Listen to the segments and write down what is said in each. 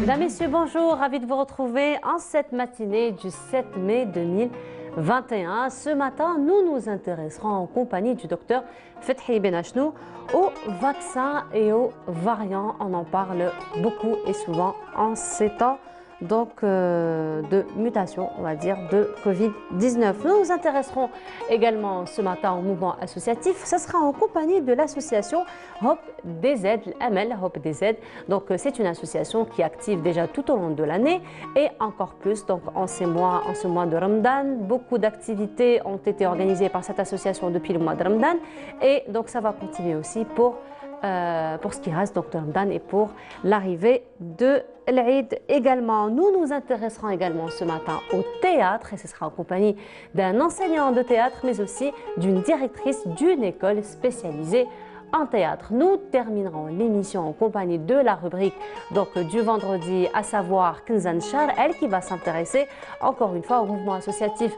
Mesdames, Messieurs, bonjour, ravi de vous retrouver en cette matinée du 7 mai 2021. Ce matin, nous nous intéresserons en compagnie du docteur Fethi Benachnou aux vaccins et aux variants. On en parle beaucoup et souvent en ces temps de mutation, on va dire, de Covid-19. Nous nous intéresserons également ce matin au mouvement associatif. Ce sera en compagnie de l'association Hope DZ, l'AML Hope DZ. Donc c'est une association qui est active déjà tout au long de l'année et encore plus donc en ce mois de Ramadan. Beaucoup d'activités ont été organisées par cette association depuis le mois de Ramadan et donc ça va continuer aussi pour ce qui reste donc de Ramadan et pour l'arrivée de l'Aïd également. Nous nous intéresserons également ce matin au théâtre et ce sera en compagnie d'un enseignant de théâtre mais aussi d'une directrice d'une école spécialisée en théâtre. Nous terminerons l'émission en compagnie de la rubrique donc du vendredi, à savoir Kenzan Shar, elle qui va s'intéresser encore une fois au mouvement associatif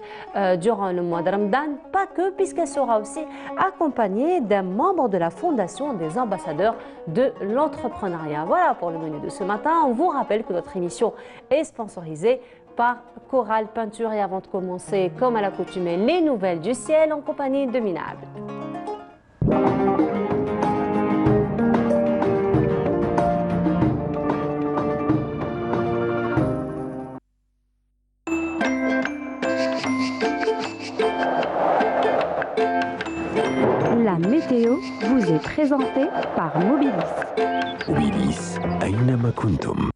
durant le mois de Ramadan, pas que, puisqu'elle sera aussi accompagnée d'un membre de la Fondation des ambassadeurs de l'entrepreneuriat. Voilà pour le menu de ce matin. On vous rappelle que notre émission est sponsorisée par Coral Peinture et avant de commencer, comme à l'accoutumée, les nouvelles du ciel en compagnie de Mina Abed. La météo vous est présentée par Mobilis. Mobilis, أينما كنتم.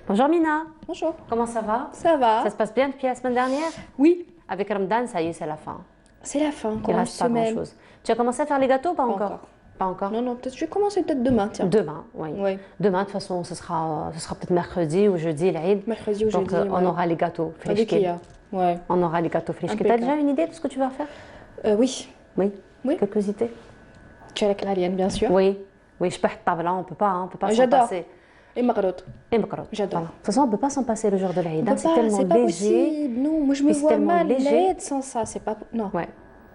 Bonjour Mina. Bonjour. Comment ça va? Ça va. Ça se passe bien depuis la semaine dernière? Oui. Avec Ramadan, ça y est, c'est la fin. C'est la fin, Il ne reste pas grand-chose. Tu as commencé à faire les gâteaux ou pas encore? Pas encore. Non, peut-être je vais commencer peut-être demain, tiens. Demain, oui. Demain, de toute façon, ce sera peut-être mercredi ou jeudi, l'Aïd. Mercredi ou donc, jeudi, on aura les gâteaux frichkés. Ouais. On aura les gâteaux frichkés. Tu as déjà une idée de ce que tu vas faire? Oui. Oui. Oui. Quelques idées? Tu as la clarienne, bien sûr. Oui. Oui, je peux table, on peut pas s'en J'adore. passer. Et macarotte. Et macarotte. J'adore. Voilà. De toute façon, on ne peut pas s'en passer le jour de l'Aïd. C'est tellement c'est pas léger. possible. Non, moi je me Puis c'est vois tellement mal léger. l'Aïd sans ça. C'est pas. Non. Ouais.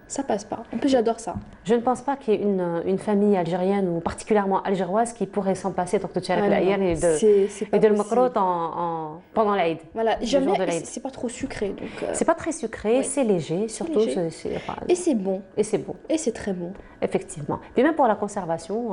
Ça passe pas. En plus, j'adore ça. Je ne pense pas qu'il y ait une famille algérienne ou particulièrement algéroise qui pourrait s'en passer donc de tcharek l'Aïd et de le macarotte pendant l'Aïd. Voilà, jamais. C'est pas trop sucré. Donc. C'est pas très sucré, oui. C'est léger, surtout. Léger. Et c'est bon. Et c'est bon. Et c'est très bon. Effectivement. Puis même pour la conservation.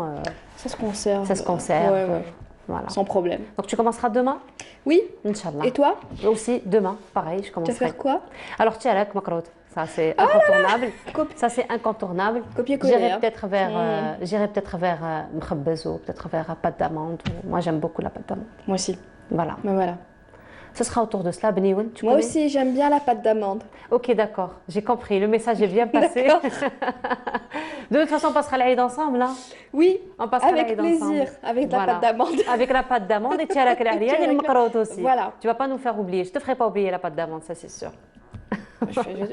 Ça se conserve. Ça se conserve. Ouais. Voilà. Sans problème. Donc tu commenceras demain? Oui. Inch'Allah. Et toi? Aussi demain, pareil, je commencerai. Tu vas faire quoi? Alors tcharek macarotte. Ça c'est incontournable. Ça c'est incontournable. Copier-coller. J'irai peut-être vers mkhabbez ou peut-être vers pâte d'amande. Moi j'aime beaucoup la pâte d'amande. Moi aussi. Voilà. Mais voilà. Ce sera autour de cela, Benioun. Moi aussi, j'aime bien la pâte d'amande. Ok, d'accord. J'ai compris. Le message est bien passé. De toute façon, on passera l'Aïd ensemble, hein? Oui, on passera avec plaisir. Avec la pâte d'amande. Avec la pâte d'amande et tcharek l'Aïd et le macarotte aussi. Voilà. Tu vas pas nous faire oublier. Je te ferai pas oublier la pâte d'amande, ça c'est sûr.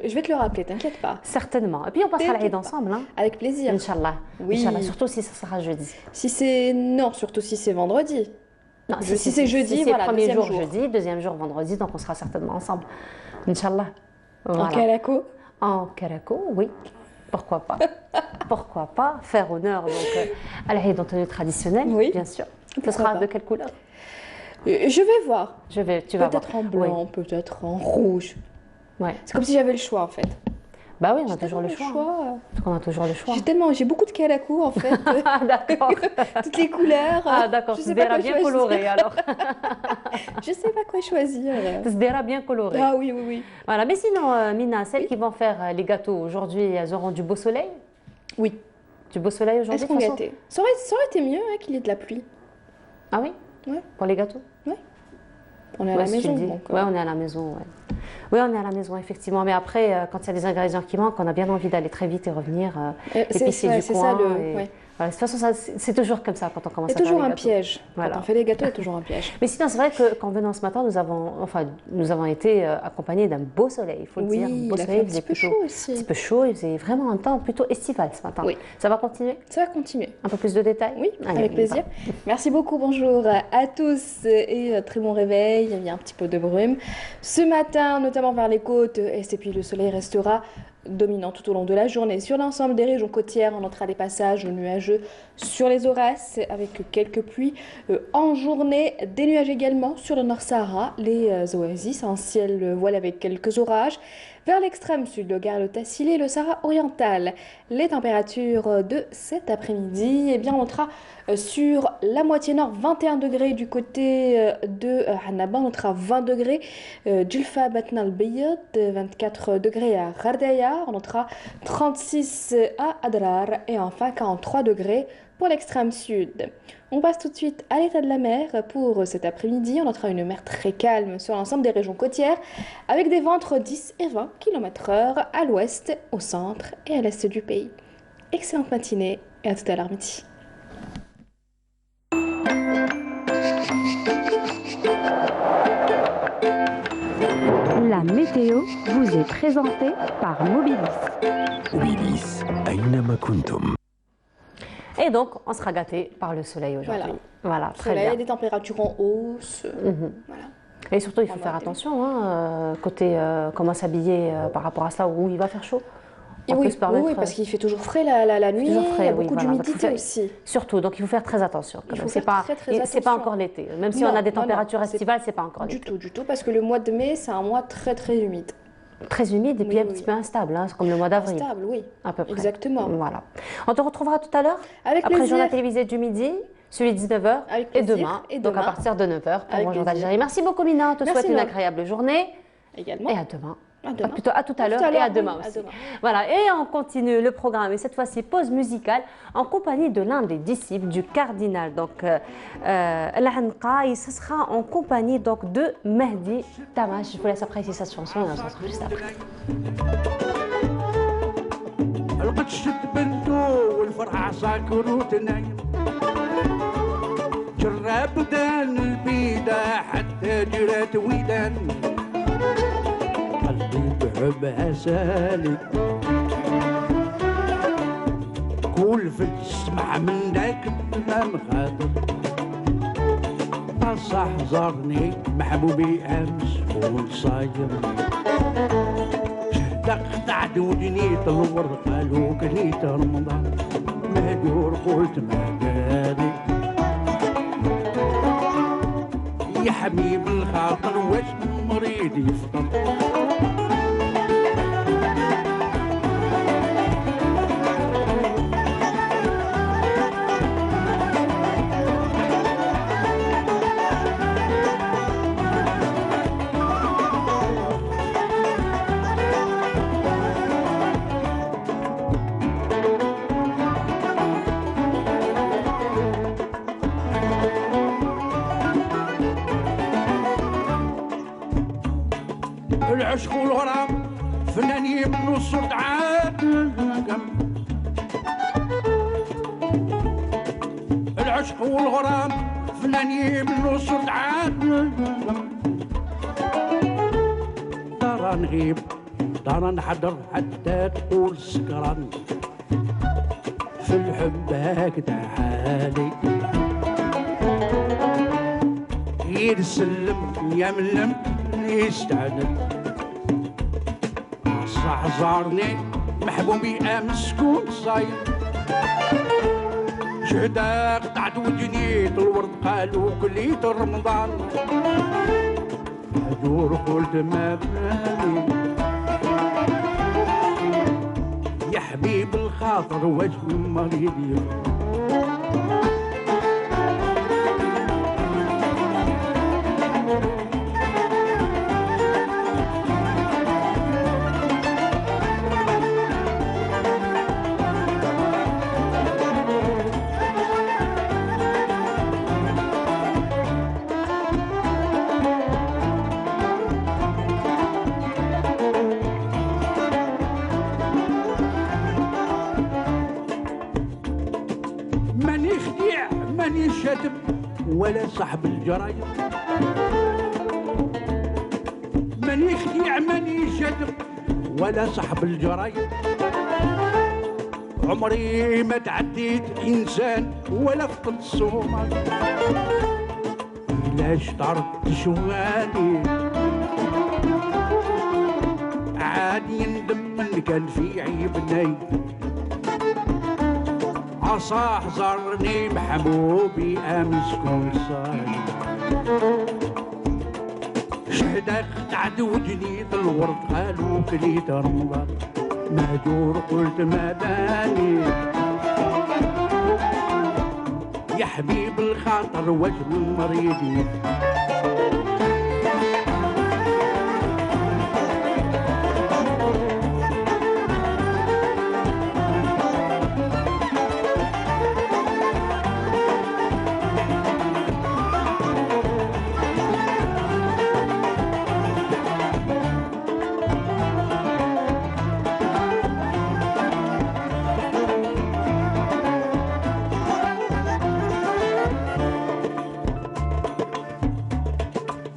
Je vais te le rappeler, t'inquiète pas. Certainement. Et puis on passera l'Aïd ensemble, hein? Avec plaisir. Inch'Allah. Oui. Inch'Allah. Surtout si ça sera jeudi. Surtout si c'est vendredi. Non, si c'est jeudi, voilà. Premier jour jeudi, deuxième jour vendredi, donc on sera certainement ensemble. Inch'Allah. Voilà. En caraco? En caraco, oui. Pourquoi pas? Pourquoi pas faire honneur donc à l'Aïd en tenue traditionnelle, oui. Bien sûr. Ce sera de quelle couleur? Je vais voir. Tu vas voir. Peut-être en blanc, peut-être en rouge. Ouais. C'est comme si j'avais le choix en fait. Bah oui, on a toujours le choix. On a toujours le choix. J'ai beaucoup de calakou en fait. Ah d'accord. Toutes les couleurs. Ah d'accord, tu seras bien coloré alors. Je sais pas quoi choisir. Tu seras bien coloré. Ah oui. Voilà, mais sinon, Mina, celles qui vont faire les gâteaux aujourd'hui, elles auront du beau soleil? Oui. Du beau soleil aujourd'hui? Elles seront gâtées. Ça aurait été mieux qu'il y ait de la pluie. Ah oui? Ouais. Pour les gâteaux? Oui. On est à la maison. Donc, ouais, on est à la maison. Ouais. Oui, on est à la maison, effectivement. Mais après, quand il y a des ingrédients qui manquent, on a bien envie d'aller très vite et revenir épicer du coin. Voilà, de toute façon, c'est toujours comme ça quand on commence à faire les gâteaux. Il y a toujours un piège. Voilà. Quand on fait les gâteaux, il y a toujours un piège. Mais sinon, c'est vrai qu'en venant ce matin, nous avons été accompagnés d'un beau soleil, il faut le dire. Un beau soleil, il faisait plutôt chaud aussi. Un petit peu chaud, il faisait vraiment un temps plutôt estival ce matin. Oui. Ça va continuer? Ça va continuer. Un peu plus de détails? Oui, avec plaisir. Merci beaucoup, bonjour à tous et très bon réveil. Il y a un petit peu de brume. Ce matin, notamment vers les côtes est et puis le soleil restera dominant tout au long de la journée. Sur l'ensemble des régions côtières, on notera des passages nuageux sur les Aurès avec quelques pluies en journée, des nuages également sur le Nord Sahara, les oasis, un ciel voilé avec quelques orages. Vers l'extrême sud, le Gare, le Tassili et le Sahara oriental. Les températures de cet après-midi, eh bien, on notera sur la moitié nord 21 degrés du côté de Hannaba, on notera 20 degrés. Djulfa Batna al-Bayad, 24 degrés à Ghardaya, on notera 36 à Adrar et enfin 43 degrés pour l'extrême sud. On passe tout de suite à l'état de la mer pour cet après-midi. On notera une mer très calme sur l'ensemble des régions côtières avec des vents entre 10 et 20 km/h à l'ouest, au centre et à l'est du pays. Excellente matinée et à tout à l'heure midi. La météo vous est présentée par Mobilis. Mobilis, أينما كنتم. Et donc, on sera gâté par le soleil aujourd'hui. Voilà, très soleil, bien. des températures en hausse. Voilà. Et surtout, il faut faire attention, côté comment s'habiller par rapport à ça, où il va faire chaud. Oui, parce qu'il fait toujours frais la nuit, il y a beaucoup d'humidité aussi. Surtout, donc il faut faire très attention. C'est pas encore l'été. Même si on a des températures estivales, c'est pas encore l'été. Du tout, parce que le mois de mai, c'est un mois très très humide. Très humide et puis un petit peu instable, comme le mois d'avril. Instable, oui. À peu près. Exactement. Voilà. On te retrouvera tout à l'heure. Avec après le plaisir. journal télévisé du midi, celui de 19h et demain. Donc à partir de 9h pour Bonjour d'Algérie. Merci beaucoup Mina, on te souhaite une agréable journée. Également. Et à demain. Plutôt à tout à l'heure et à demain aussi. Voilà, et on continue le programme et cette fois-ci pause musicale en compagnie de l'un des disciples du cardinal, donc Al-Anqa, et ce sera en compagnie donc de Mehdi Tamash. Je vous laisse apprécier cette chanson et on se retrouve juste après. بحبها سالي كل في السمع من داك الدمام خاطر بصح زارني محبوبي امس ونصاير شهدك قطعت ودني الورد قالوا كنيت رمضان مهجور قلت ما قالي يا حبيب الخاطر واش مريد يفطر العشق والغرام فناني من الصوت عاد العشق والغرام فناني من الصوت عاد ترى نغيب ترى نحضر حتى تقول سكران في الحب هكذا حالي يرسلم يملم يستعدل صح زارني محبوبي امس كون صاير شهدا قطعت ودني الورد قالوا كليت رمضان هجور قلت ما بالي يا حبيب الخاطر وجه مريض ولا صاحب الجرايد ماني خديع ماني شادب ولا صاحب الجرايد عمري ما تعديت انسان ولا فقد الصومال علاش طرد شوالي عادي يندم من كان في عيب ناي عصا حزرني محبوبي امس كون صايم شهدك تعدودني الورد قالوا كليت رمضان مهجور قلت ما باني يا حبيب الخاطر وجه مريضي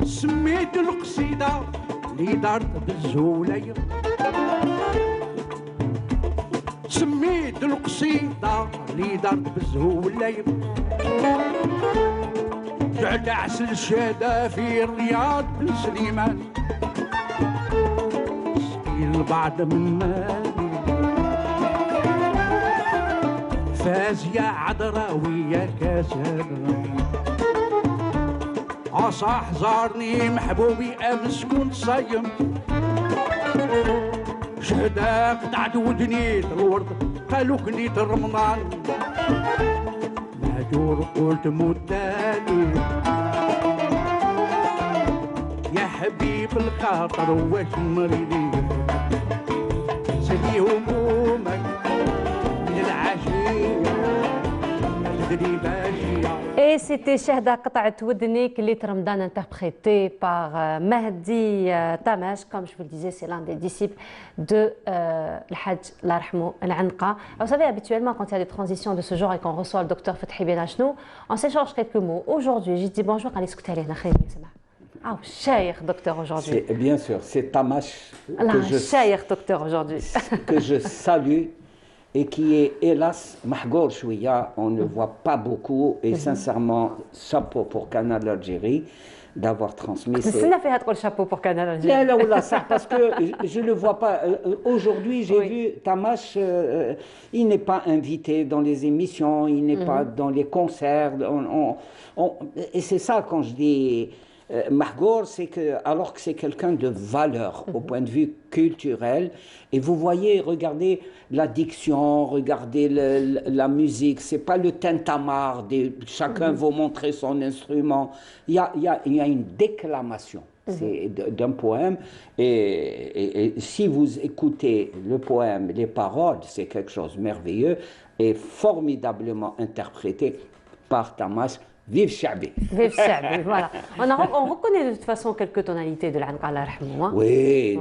سميت القصيدة اللي دارت بالزولية سميت القصيدة اللي دارت بالزولية جعلت عسل الشهادة في الرياض بن سليمان سقي البعض من مالي فاز يا عذراوي يا كاسر عصا حزارني محبوبي امس كنت صايم شهدا قطعت ودني الورد قالوا كنيت رمضان مهجور قلت مداني يا حبيب الخاطر واش مريضي سلي همومك من العشية تدري باشية. Et c'était Shahda Qata'at Wadni, Klit Ramadan, interprété par Mahdi Tamash. Comme je vous le disais, c'est l'un des disciples de l'Hajj Larhmou Al-Anqa. Vous savez, habituellement, quand il y a des transitions de ce genre et qu'on reçoit le docteur Fethi Ben Achnou, on s'échange quelques mots. Aujourd'hui, j'ai dit bonjour à l'Iskoutali. Ah, cher docteur aujourd'hui. Bien sûr, c'est Tamash docteur aujourd'hui. Que je salue. Et qui est hélas mahgour chouïa, on ne voit pas beaucoup et sincèrement chapeau pour Canal Algérie d'avoir transmis C'est ça fait le chapeau pour Canal Algérie. Là, ça, parce que je ne le vois pas. Aujourd'hui, j'ai vu Tamash, il n'est pas invité dans les émissions, il n'est pas dans les concerts. Et c'est ça quand je dis mahgour, c'est que alors que c'est quelqu'un de valeur au point de vue culturel, et vous voyez, regardez la diction, regardez la musique, c'est pas le tintamarre, chacun va montrer son instrument, il y a une déclamation d'un poème, et si vous écoutez le poème, les paroles, c'est quelque chose de merveilleux et formidablement interprété par Tamash. Vive Chabi. Vive Chabi, voilà. On reconnaît de toute façon quelques tonalités de l'Anqa Allah Rahmou. Oui,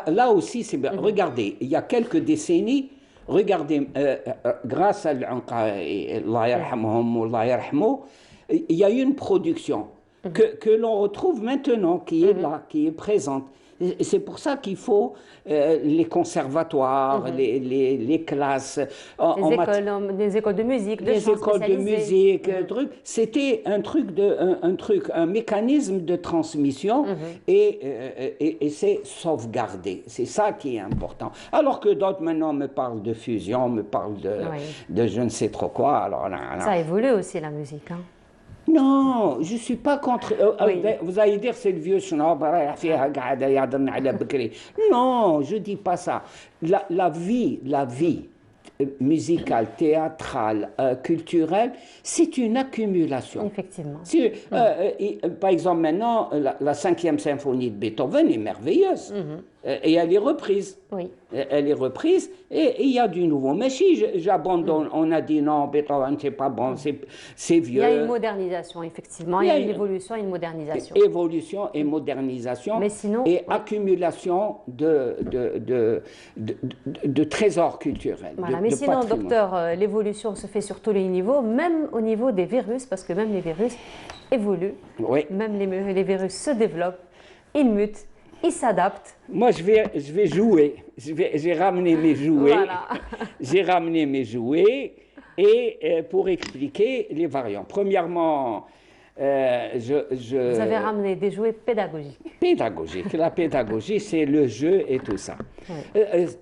là aussi, c'est bien. Regardez, il y a quelques décennies, regardez, grâce à l'Anqa Allah Yarhamhum, Allah Yarhamou, il y a eu une production que l'on retrouve maintenant, qui est là, qui est présente. C'est pour ça qu'il faut les conservatoires, les classes, des écoles de musique, des écoles de musique, c'était un mécanisme de transmission et c'est sauvegardé. C'est ça qui est important. Alors que d'autres maintenant me parlent de fusion, me parlent de je ne sais trop quoi. Alors, ça a évolué aussi la musique. Hein. Non, je ne suis pas contre. Vous allez dire c'est le vieux schnob. Non, je ne dis pas ça. La vie musicale, théâtrale, culturelle, c'est une accumulation. Effectivement. Par exemple, maintenant, la 5e symphonie de Beethoven est merveilleuse. Et elle est reprise. Oui. Elle est reprise et il y a du nouveau. Mais si j'abandonne, on a dit non, Beethoven, c'est pas bon, c'est vieux. Il y a une modernisation, effectivement. Il y a une évolution et une modernisation. Évolution et modernisation. Mais sinon, et accumulation de trésors culturels. Voilà, mais sinon, docteur, l'évolution se fait sur tous les niveaux, même au niveau des virus, parce que même les virus évoluent. Oui. Même les virus se développent, ils mutent. Ils s'adaptent. Moi, je vais jouer. J'ai ramené mes jouets. Voilà. J'ai ramené mes jouets et pour expliquer les variants. Premièrement, Vous avez ramené des jouets pédagogiques. Pédagogique. La pédagogie, c'est le jeu et tout ça.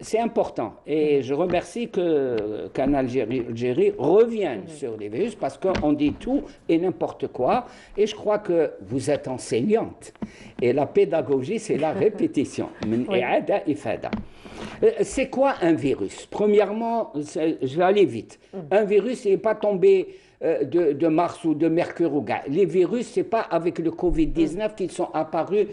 C'est important. Et je remercie qu'en Algérie revienne sur les virus parce qu'on dit tout et n'importe quoi. Et je crois que vous êtes enseignante. Et la pédagogie, c'est la répétition. C'est quoi un virus? Premièrement, je vais aller vite. Un virus, il n'est pas tombé de Mars ou de Mercure ou gaz. Les virus, ce n'est pas avec le Covid-19 qu'ils sont apparus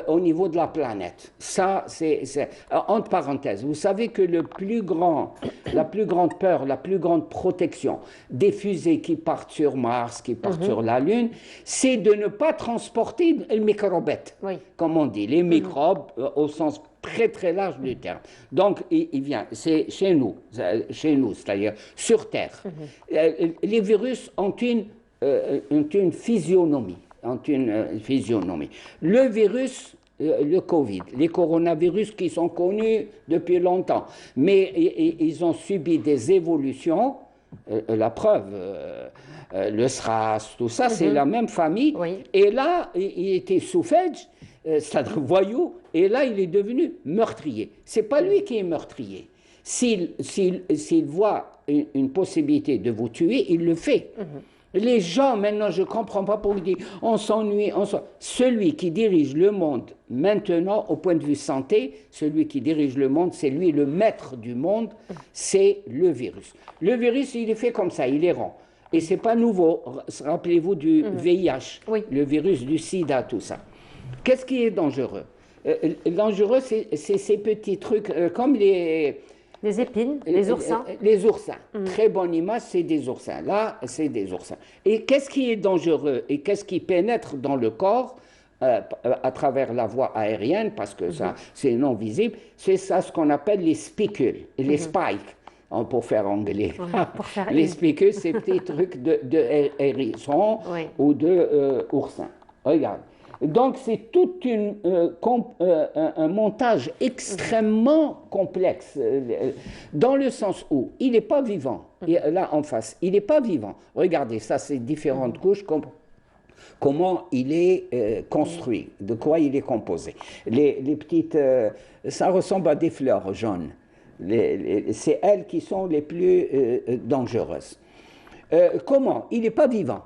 au niveau de la planète. Ça, c'est entre parenthèses. Vous savez que la plus grande peur, la plus grande protection des fusées qui partent sur Mars, qui partent sur la Lune, c'est de ne pas transporter le microbette, comme on dit, les microbes au sens très très large du terme. Donc, il vient, c'est chez nous, c'est-à-dire sur Terre. Les virus ont une physionomie, Le virus, le Covid, les coronavirus qui sont connus depuis longtemps, mais ils ont subi des évolutions. La preuve, le SRAS, tout ça, c'est la même famille. Et là, il était sous-Fedge, c'est-à-dire voyou, et là, il est devenu meurtrier. C'est pas lui qui est meurtrier. S'il voit une possibilité de vous tuer, il le fait. Les gens, maintenant, je ne comprends pas pourquoi ils disent on s'ennuie. Celui qui dirige le monde, maintenant, au point de vue santé, celui qui dirige le monde, c'est lui le maître du monde, c'est le virus. Le virus, il est fait comme ça, il est rond. Et ce n'est pas nouveau. Rappelez-vous du VIH, le virus du sida, tout ça. Qu'est-ce qui est dangereux? Dangereux, c'est ces petits trucs comme les épines, les oursins. Les oursins. Très bonne image, c'est des oursins. Là, c'est des oursins. Et qu'est-ce qui est dangereux et qu'est-ce qui pénètre dans le corps à travers la voie aérienne, parce que ça, c'est non visible, c'est ça ce qu'on appelle les spicules, les spikes. Pour faire anglais. Les spicules, c'est petits trucs de hérissons ou de oursins. Regarde. Donc, c'est tout un montage extrêmement complexe, dans le sens où il n'est pas vivant. Et là, en face, il n'est pas vivant. Regardez, ça, c'est différentes couches. Comment il est construit, de quoi il est composé. Les petites... ça ressemble à des fleurs jaunes. C'est elles qui sont les plus dangereuses. Comment? Il n'est pas vivant.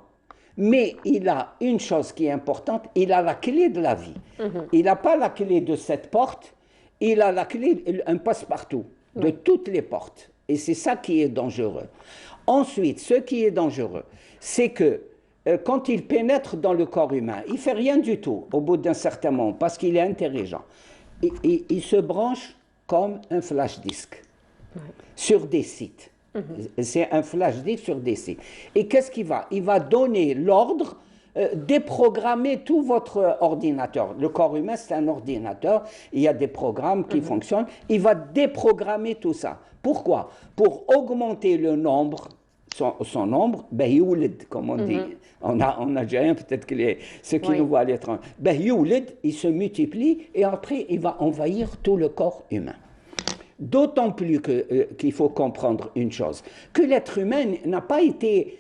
Mais il a une chose qui est importante, il a la clé de la vie. Il n'a pas la clé de cette porte, il a la clé, un passe-partout de toutes les portes. Et c'est ça qui est dangereux. Ensuite, ce qui est dangereux, c'est que quand il pénètre dans le corps humain, il ne fait rien du tout au bout d'un certain moment, parce qu'il est intelligent. Il se branche comme un flash disk sur des sites. C'est un flash disk sur des sites. Et qu'est-ce qu'il va? Il va donner l'ordre, déprogrammer tout votre ordinateur. Le corps humain, c'est un ordinateur. Il y a des programmes qui fonctionnent. Il va déprogrammer tout ça. Pourquoi? Pour augmenter le nombre, son nombre, comme on dit. En algérien, peut-être que ceux qui nous voient à l'étranger. Il se multiplie et après, il va envahir tout le corps humain. D'autant plus qu'il faut comprendre une chose, que l'être humain n'a pas été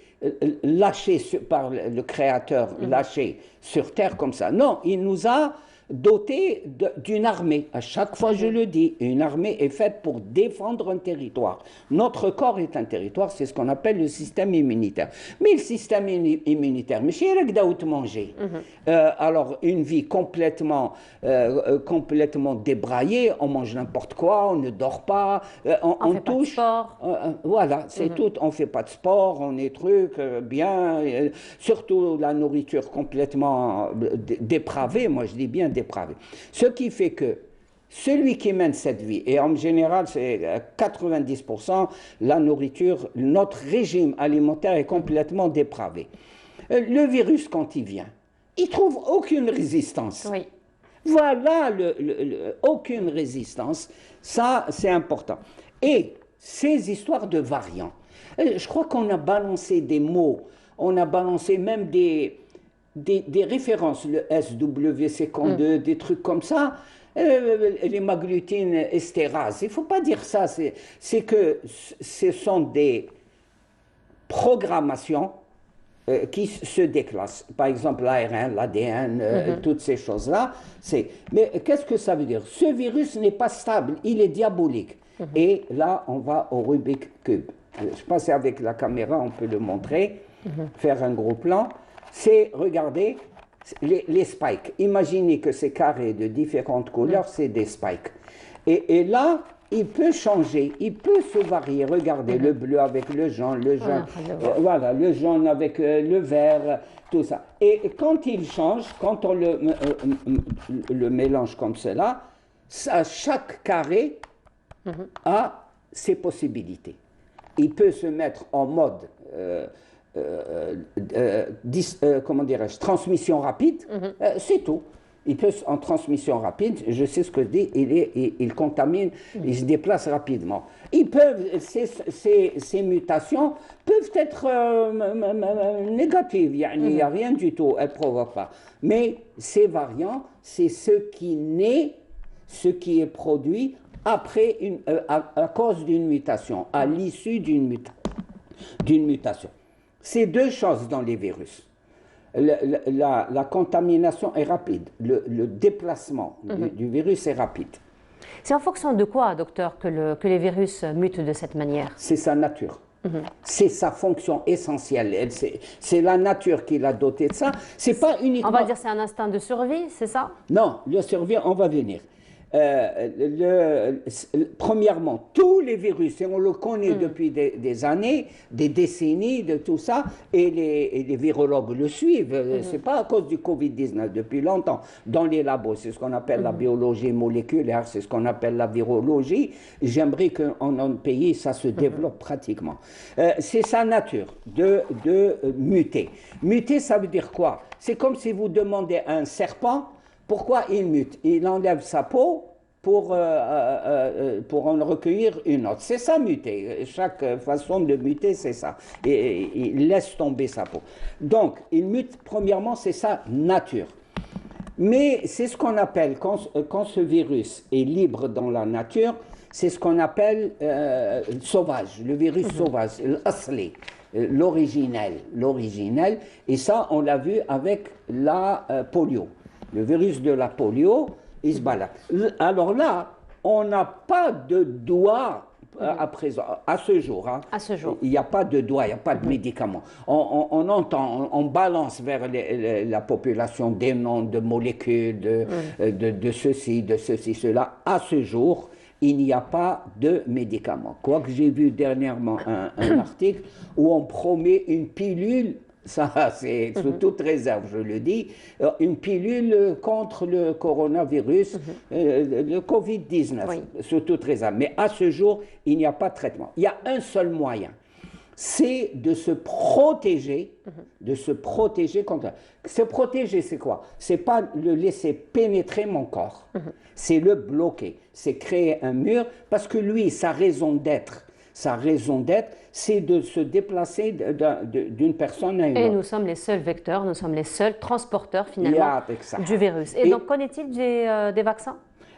lâché par le Créateur, lâché sur Terre comme ça. Non, il nous a dotés d'une armée. À chaque fois, je le dis, une armée est faite pour défendre un territoire. Notre corps est un territoire, c'est ce qu'on appelle le système immunitaire. Mais le système immunitaire, mais chez te manger. Alors, une vie complètement débraillée, on mange n'importe quoi, on ne dort pas, on touche. Pas de sport. Voilà, c'est tout. On ne fait pas de sport, on est bien. Surtout la nourriture complètement dépravée, moi je dis bien dépravé. Ce qui fait que celui qui mène cette vie, et en général c'est 90%, la nourriture, notre régime alimentaire est complètement dépravé. Le virus, quand il vient, il trouve aucune résistance. Voilà, aucune résistance. Ça, c'est important. Et ces histoires de variants, je crois qu'on a balancé des mots, on a balancé même des références, le SWC2, des trucs comme ça, les maglutines estérases. Il ne faut pas dire ça, c'est que ce sont des programmations qui se déclassent. Par exemple, l'ARN, l'ADN, toutes ces choses-là. Mais qu'est-ce que ça veut dire? Ce virus n'est pas stable, il est diabolique. Et là, on va au Rubik Cube. Je pense qu'avec la caméra, on peut le montrer, faire un gros plan. C'est, regardez, les spikes. Imaginez que ces carrés de différentes couleurs, c'est des spikes. Et là, il peut changer, il peut se varier. Regardez, le bleu avec le jaune, voilà, le jaune avec le vert, tout ça. Et quand il change, quand on le mélange comme cela, chaque carré a ses possibilités. Il peut se mettre en mode, comment dirais-je, transmission rapide, c'est tout. Il peut, en transmission rapide, je sais ce que je dis, il contamine, il se déplace rapidement. Ces mutations peuvent être négatives, il n'y a rien du tout, elles ne provoquent pas. Mais ces variants, c'est ce qui naît, ce qui est produit après à cause d'une mutation, à l'issue d'une mutation. C'est deux choses dans les virus. La contamination est rapide, le déplacement du virus est rapide. C'est en fonction de quoi, docteur, que les virus mutent de cette manière? C'est sa nature. C'est sa fonction essentielle. C'est la nature qui l'a doté de ça. C'est pas uniquement... On va dire c'est un instinct de survie, c'est ça? Non, le survie, on va venir. Premièrement, tous les virus, et on le connaît depuis des années, des décennies, de tout ça, et les virologues le suivent. C'est pas à cause du Covid-19, depuis longtemps. Dans les labos, c'est ce qu'on appelle la biologie moléculaire, c'est ce qu'on appelle la virologie. J'aimerais qu'en notre pays, ça se développe pratiquement. C'est sa nature de muter. Muter, ça veut dire quoi? C'est comme si vous demandez à un serpent, pourquoi il mute? Il enlève sa peau pour en recueillir une autre. C'est ça, muter. Chaque façon de muter, c'est ça. Et il laisse tomber sa peau. Donc, il mute, premièrement, c'est sa nature. Mais c'est ce qu'on appelle, quand ce virus est libre dans la nature, c'est ce qu'on appelle sauvage, le virus sauvage, l'asli. L'originel, et ça, on l'a vu avec la polio. Le virus de la polio, il se balade. Alors là, on n'a pas de doigt à présent, à ce jour. Hein. À ce jour. Il n'y a pas de doigt, il n'y a pas de médicaments. On entend, on balance vers la population des noms de molécules, de ceci, cela. À ce jour, il n'y a pas de médicaments. Quoique j'ai vu dernièrement un article où on promet une pilule, ça c'est sous toute réserve, je le dis, une pilule contre le coronavirus, le Covid-19, sous toute réserve. Mais à ce jour, il n'y a pas de traitement. Il y a un seul moyen, c'est de se protéger, contre... Se protéger, c'est quoi? C'est pas le laisser pénétrer mon corps, c'est le bloquer, c'est créer un mur, parce que lui, sa raison d'être, c'est de se déplacer d'une personne à une autre. Et nous sommes les seuls vecteurs, nous sommes les seuls transporteurs finalement du virus. Et donc, qu'en est-il des vaccins?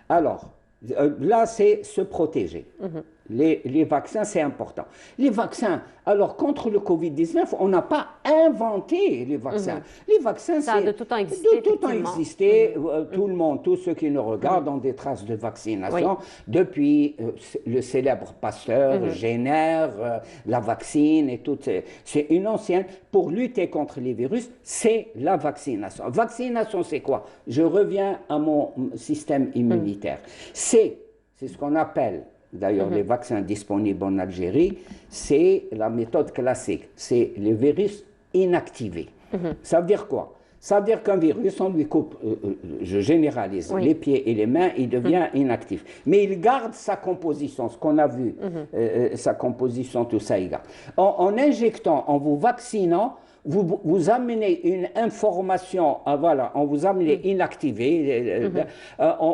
Alors, là, c'est se protéger. Les vaccins, c'est important. Les vaccins, alors contre le Covid-19, on n'a pas inventé les vaccins. Les vaccins, ça a de tout temps existé. De tout temps existé. Tout le monde, tous ceux qui nous regardent ont des traces de vaccination depuis le célèbre Pasteur, Jenner, la vaccine et tout. C'est une ancienne. Pour lutter contre les virus, c'est la vaccination. Vaccination, c'est quoi? Je reviens à mon système immunitaire. C'est ce qu'on appelle, d'ailleurs, les vaccins disponibles en Algérie, c'est la méthode classique. C'est les virus inactivés. Ça veut dire quoi? Ça veut dire qu'un virus, on lui coupe, je généralise, les pieds et les mains, il devient inactif. Mais il garde sa composition, ce qu'on a vu, sa composition, tout ça, il garde. En injectant, en vous vaccinant, vous amenez une information, on vous amène inactivé,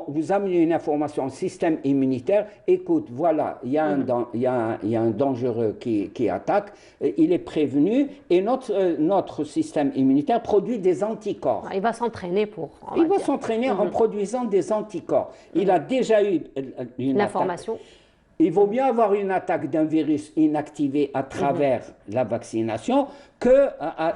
vous amenez une information au système immunitaire, écoute, voilà, il y a un dangereux qui attaque, il est prévenu, et notre système immunitaire produit des anticorps. Il va s'entraîner pour... Il va s'entraîner en produisant des anticorps. Il a déjà eu une information. Il vaut mieux avoir une attaque d'un virus inactivé à travers la vaccination que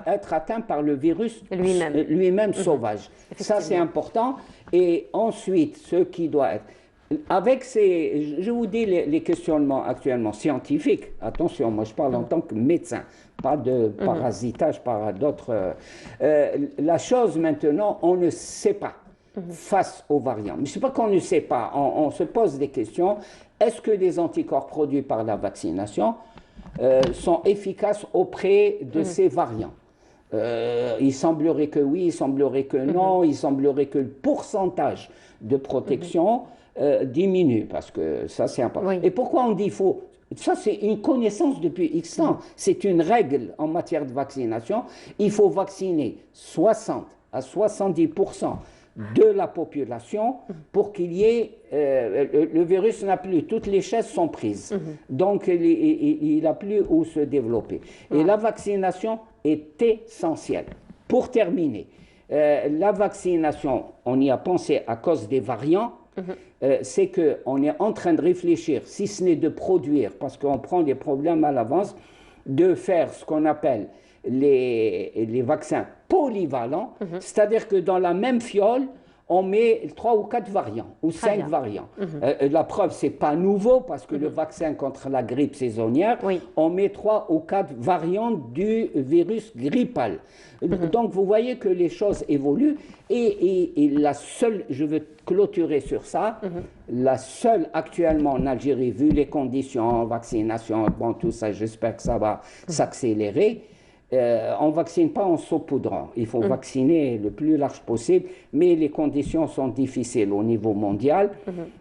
être atteint par le virus lui-même sauvage. Ça, c'est important. Et ensuite, ce qui doit être... Avec je vous dis les questionnements actuellement scientifiques. Attention, moi je parle en tant que médecin, pas de parasitage par d'autres. La chose maintenant, on ne sait pas face aux variants. Mais c'est pas qu'on ne sait pas, on se pose des questions. Est-ce que les anticorps produits par la vaccination sont efficaces auprès de ces variants? Il semblerait que oui, il semblerait que non, il semblerait que le pourcentage de protection diminue, parce que ça c'est important. Et pourquoi on dit qu'il faut... Ça c'est une connaissance depuis X ans, c'est une règle en matière de vaccination. Il faut vacciner 60 à 70% de la population pour qu'il y ait... le virus n'a plus, toutes les chaises sont prises. Donc il n'a plus où se développer. Et la vaccination est essentielle. Pour terminer, la vaccination, on y a pensé à cause des variants, c'est qu'on est en train de réfléchir, si ce n'est de produire, parce qu'on prend des problèmes à l'avance, de faire ce qu'on appelle les vaccins polyvalents, c'est-à-dire que dans la même fiole, on met 3 ou 4 variants, ou 5 variants. La preuve, ce n'est pas nouveau, parce que le vaccin contre la grippe saisonnière, on met 3 ou 4 variants du virus grippal. Donc, vous voyez que les choses évoluent. Et la seule, je veux clôturer sur ça, la seule actuellement en Algérie, vu les conditions, vaccination, bon, tout ça, j'espère que ça va s'accélérer. On ne vaccine pas en saupoudrant. Il faut vacciner le plus large possible, mais les conditions sont difficiles au niveau mondial.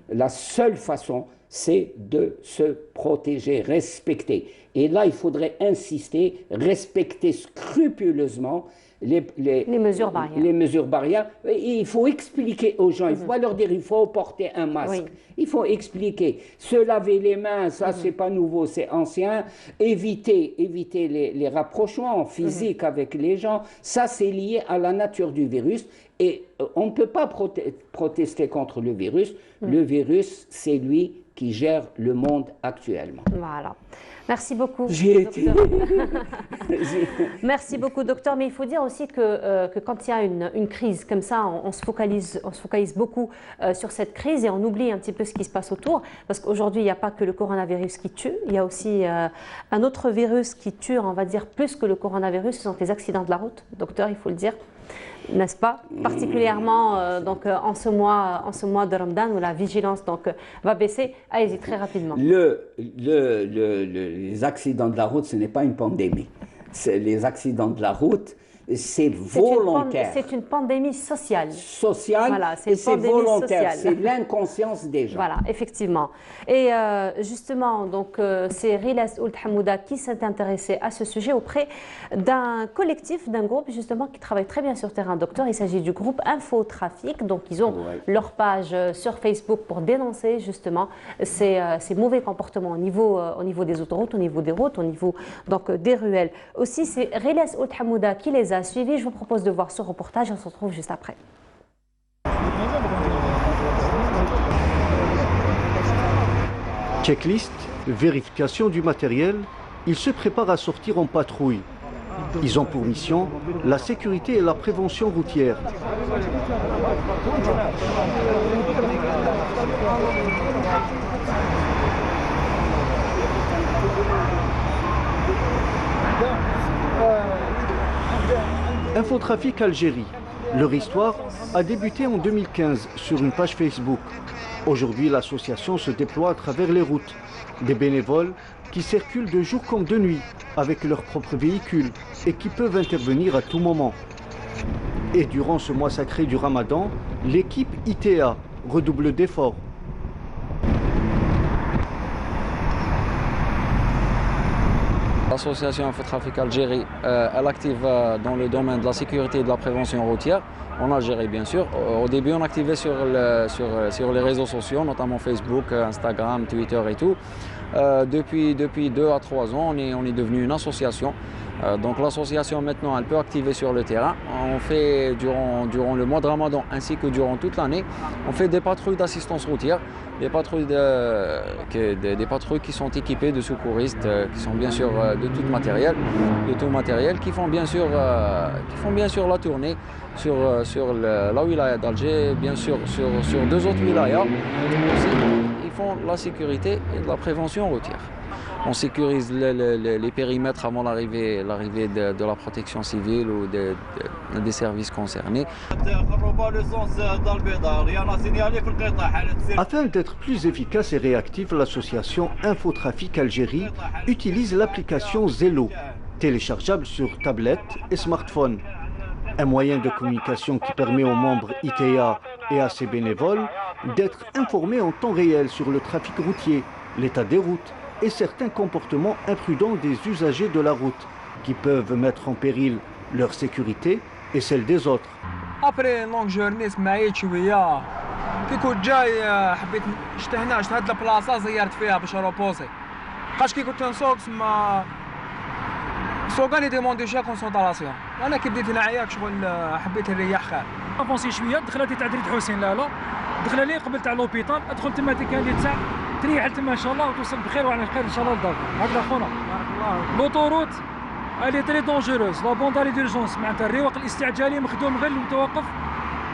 La seule façon, c'est de se protéger, respecter. Et là, il faudrait insister, respecter scrupuleusement les mesures barrières. Il faut expliquer aux gens, il ne faut pas leur dire il faut porter un masque. Il faut expliquer. Se laver les mains, ça c'est pas nouveau, c'est ancien. Éviter les rapprochements physiques avec les gens, ça c'est lié à la nature du virus. Et on ne peut pas protester contre le virus. Le virus, c'est lui qui gère le monde actuellement. Voilà. Merci beaucoup. J'y ai été. Merci beaucoup, docteur. Mais il faut dire aussi que quand il y a une crise comme ça, on se focalise beaucoup sur cette crise et on oublie un petit peu ce qui se passe autour. Parce qu'aujourd'hui, il n'y a pas que le coronavirus qui tue. Il y a aussi un autre virus qui tue, on va dire, plus que le coronavirus. Ce sont les accidents de la route, docteur, il faut le dire. N'est-ce pas? Particulièrement donc, en ce mois de Ramadan où la vigilance donc, va baisser. Allez-y, très rapidement. Les accidents de la route, ce n'est pas une pandémie. Les accidents de la route, c'est volontaire. C'est une pandémie sociale. Voilà, c'est volontaire. C'est l'inconscience des gens. Voilà, effectivement. Et justement, donc, c'est Rilas Ould Hamouda qui s'est intéressé à ce sujet auprès d'un collectif, d'un groupe justement qui travaille très bien sur terrain. Docteur, il s'agit du groupe Infotrafic. Donc, ils ont leur page sur Facebook pour dénoncer justement ces mauvais comportements au niveau des autoroutes, au niveau des routes, au niveau donc, des ruelles. Aussi, c'est Rilas Ould Hamouda qui les a suivi. Je vous propose de voir ce reportage. On se retrouve juste après. Checklist, vérification du matériel, ils se préparent à sortir en patrouille. Ils ont pour mission la sécurité et la prévention routière. Infotrafic Algérie. Leur histoire a débuté en 2015 sur une page Facebook. Aujourd'hui, l'association se déploie à travers les routes. Des bénévoles qui circulent de jour comme de nuit avec leurs propres véhicules et qui peuvent intervenir à tout moment. Et durant ce mois sacré du Ramadan, l'équipe ITA redouble d'efforts. L'association Infotrafic Algérie, elle active dans le domaine de la sécurité et de la prévention routière, en Algérie bien sûr. Au début, on activait sur les réseaux sociaux, notamment Facebook, Instagram, Twitter et tout. Depuis 2 à 3 ans, on est devenu une association Donc l'association maintenant, elle peut activer sur le terrain. On fait durant le mois de Ramadan ainsi que durant toute l'année, on fait des patrouilles d'assistance routière, des patrouilles qui sont équipées de secouristes, qui sont bien sûr de tout matériel, qui font bien sûr la tournée sur la wilaya d'Alger, bien sûr sur 2 autres wilayas. Aussi, ils font la sécurité et de la prévention routière. On sécurise les périmètres avant l'arrivée de la protection civile ou des services concernés. Afin d'être plus efficace et réactive, l'association Infotrafic Algérie utilise l'application Zello, téléchargeable sur tablette et smartphone. Un moyen de communication qui permet aux membres ITA et à ses bénévoles d'être informés en temps réel sur le trafic routier, l'état des routes et certains comportements imprudents des usagers de la route qui peuvent mettre en péril leur sécurité et celle des autres. Après une longue journée, سمعيت شوية كي كنت جاي حبيت شفت هنا شفت هاد البلاصة زيرت فيها باش روبوزي بقاش كي كنت نسوق تما سوقاني ديموندي شي كونسونطراسيون وانا كي بديت نعياك شغل حبيت نريح خير افونسي شوية دخلت تاع دريد حسين لا دخل لي قبل تاع لوبيطال ادخل تما كان لي تاع تريح تما ان شاء الله وتوصل بخير وعلى خير ان شاء الله لدارك هكذا خونا بارك الله لوطوروت الي تري دونجوروز لا بونداري ديرجونس معناتها الرواق الاستعجالي مخدوم غير المتوقف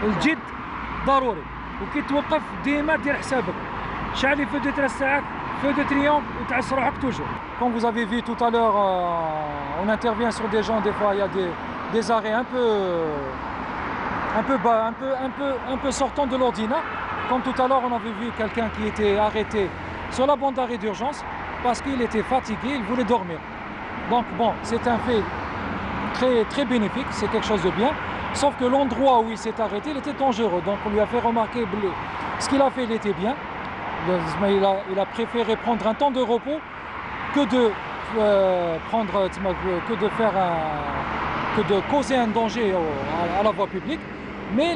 الجد ضروري وكي توقف ديما دير حسابك شعلي فو دو 3 ساعات feu de triomphe ou تعس روحك toujours. Comme vous avez vu tout à l'heure, on intervient sur des gens, des fois il y a des arrêts un peu sortant de l'ordinaire. Comme tout à l'heure, on avait vu quelqu'un qui était arrêté sur la bande d'arrêt d'urgence parce qu'il était fatigué, il voulait dormir. Donc bon, c'est un fait très bénéfique, c'est quelque chose de bien. Sauf que l'endroit où il s'est arrêté, il était dangereux. Donc on lui a fait remarquer ce qu'il a fait, il était bien. Il a préféré prendre un temps de repos que de causer un danger à la voie publique. Mais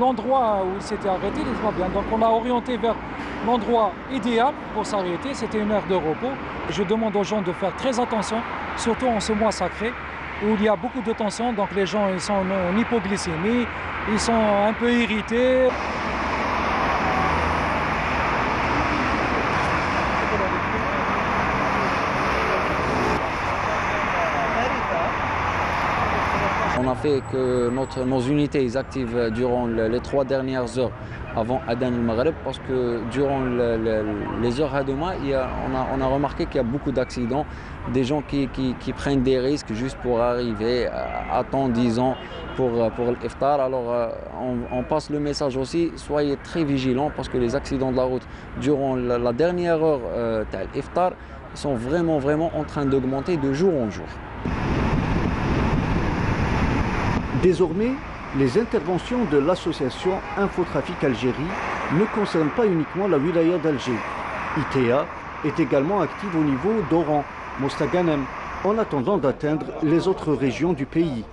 l'endroit où il s'était arrêté, il était pas bien. Donc on l'a orienté vers l'endroit idéal pour s'arrêter. C'était une heure de repos. Je demande aux gens de faire très attention, surtout en ce mois sacré où il y a beaucoup de tension. Donc les gens ils sont en hypoglycémie, ils sont un peu irrités. On a fait que nos unités ils activent durant les 3 dernières heures avant Adan al-Maghreb parce que durant les heures à demain, on a remarqué qu'il y a beaucoup d'accidents, des gens qui prennent des risques juste pour arriver à temps, disons, pour l'iftar. Alors on passe le message aussi, soyez très vigilants parce que les accidents de la route durant la dernière heure de l'iftar sont vraiment en train d'augmenter de jour en jour. Désormais, les interventions de l'association Infotrafic Algérie ne concernent pas uniquement la wilaya d'Alger. ITA est également active au niveau d'Oran, Mostaganem, en attendant d'atteindre les autres régions du pays.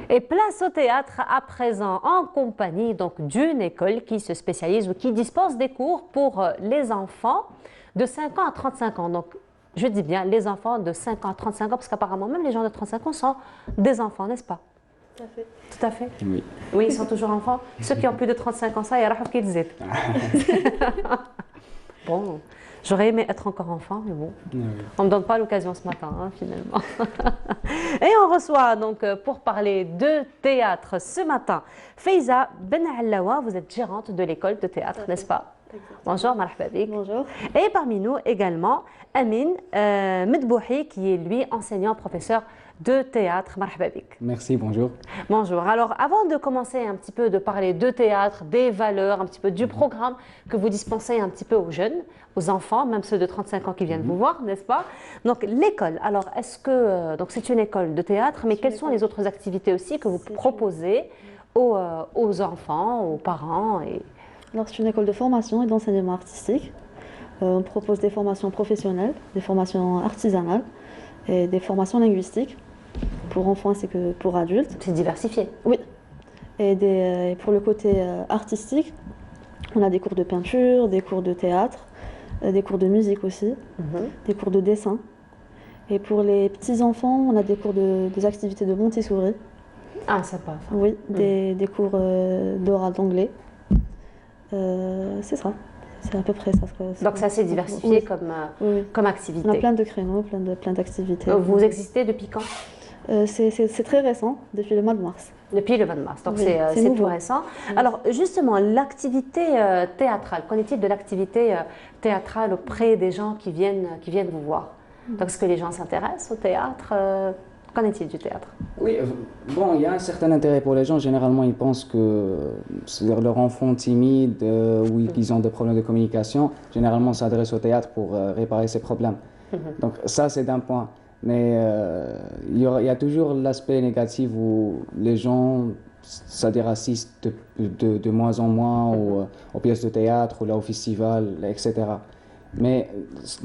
Et place au théâtre à présent en compagnie donc d'une école qui se spécialise ou qui dispense des cours pour les enfants de 5 ans à 35 ans. Donc je dis bien les enfants de 5 ans à 35 ans parce qu'apparemment même les gens de 35 ans sont des enfants, n'est-ce pas? Tout à fait. Tout à fait. Oui. Oui, ils sont toujours enfants. Ceux qui ont plus de 35 ans, ça, il y a Rahaf qui le disait. Bon, j'aurais aimé être encore enfant, mais bon, on ne me donne pas l'occasion ce matin, hein, finalement. Et on reçoit donc pour parler de théâtre ce matin Faiza Ben Allawa, vous êtes gérante de l'école de théâtre, n'est-ce pas? Bonjour, marhaba bik. Bonjour. Et parmi nous également Amin Medbouhi, qui est lui enseignant professeur de théâtre. Marhaba bik. Merci, bonjour. Bonjour. Alors, avant de commencer un petit peu de parler de théâtre, des valeurs, un petit peu du programme que vous dispensez un petit peu aux jeunes, aux enfants, même ceux de 35 ans qui viennent vous voir, n'est-ce pas? Donc, l'école. Alors, est-ce que donc c'est une école de théâtre, mais quelles sont les autres activités aussi que vous proposez aux enfants, aux parents Alors, c'est une école de formation et d'enseignement artistique. On propose des formations professionnelles, des formations artisanales et des formations linguistiques. pour enfants ainsi que pour adultes. C'est diversifié. Oui. Et pour le côté artistique, on a des cours de peinture, des cours de théâtre, des cours de musique aussi, des cours de dessin. Et pour les petits-enfants, on a des activités de Montessori. Ah, sympa. Oui, des cours d'oral d'anglais. C'est ça. C'est à peu près ça. Donc c'est assez diversifié comme activité. On a plein de créneaux, plein d'activités. Vous existez depuis quand? C'est très récent, depuis le mois de mars. Depuis le 20 mars, donc Oui, c'est nouveau. tout récent. Alors justement, l'activité théâtrale, qu'en est-il de l'activité théâtrale auprès des gens qui viennent vous voir? Donc est-ce que les gens s'intéressent au théâtre? Qu'en est-il du théâtre? Oui, bon, il y a un certain intérêt pour les gens. Généralement, ils pensent que c'est-à-dire leur enfant timide ou qu'ils ont des problèmes de communication, généralement s'adresse au théâtre pour réparer ses problèmes. Donc ça, c'est d'un point. Mais il y a toujours l'aspect négatif où les gens, c'est-à-dire assistent de moins en moins aux pièces de théâtre ou là, au festival, etc. Mais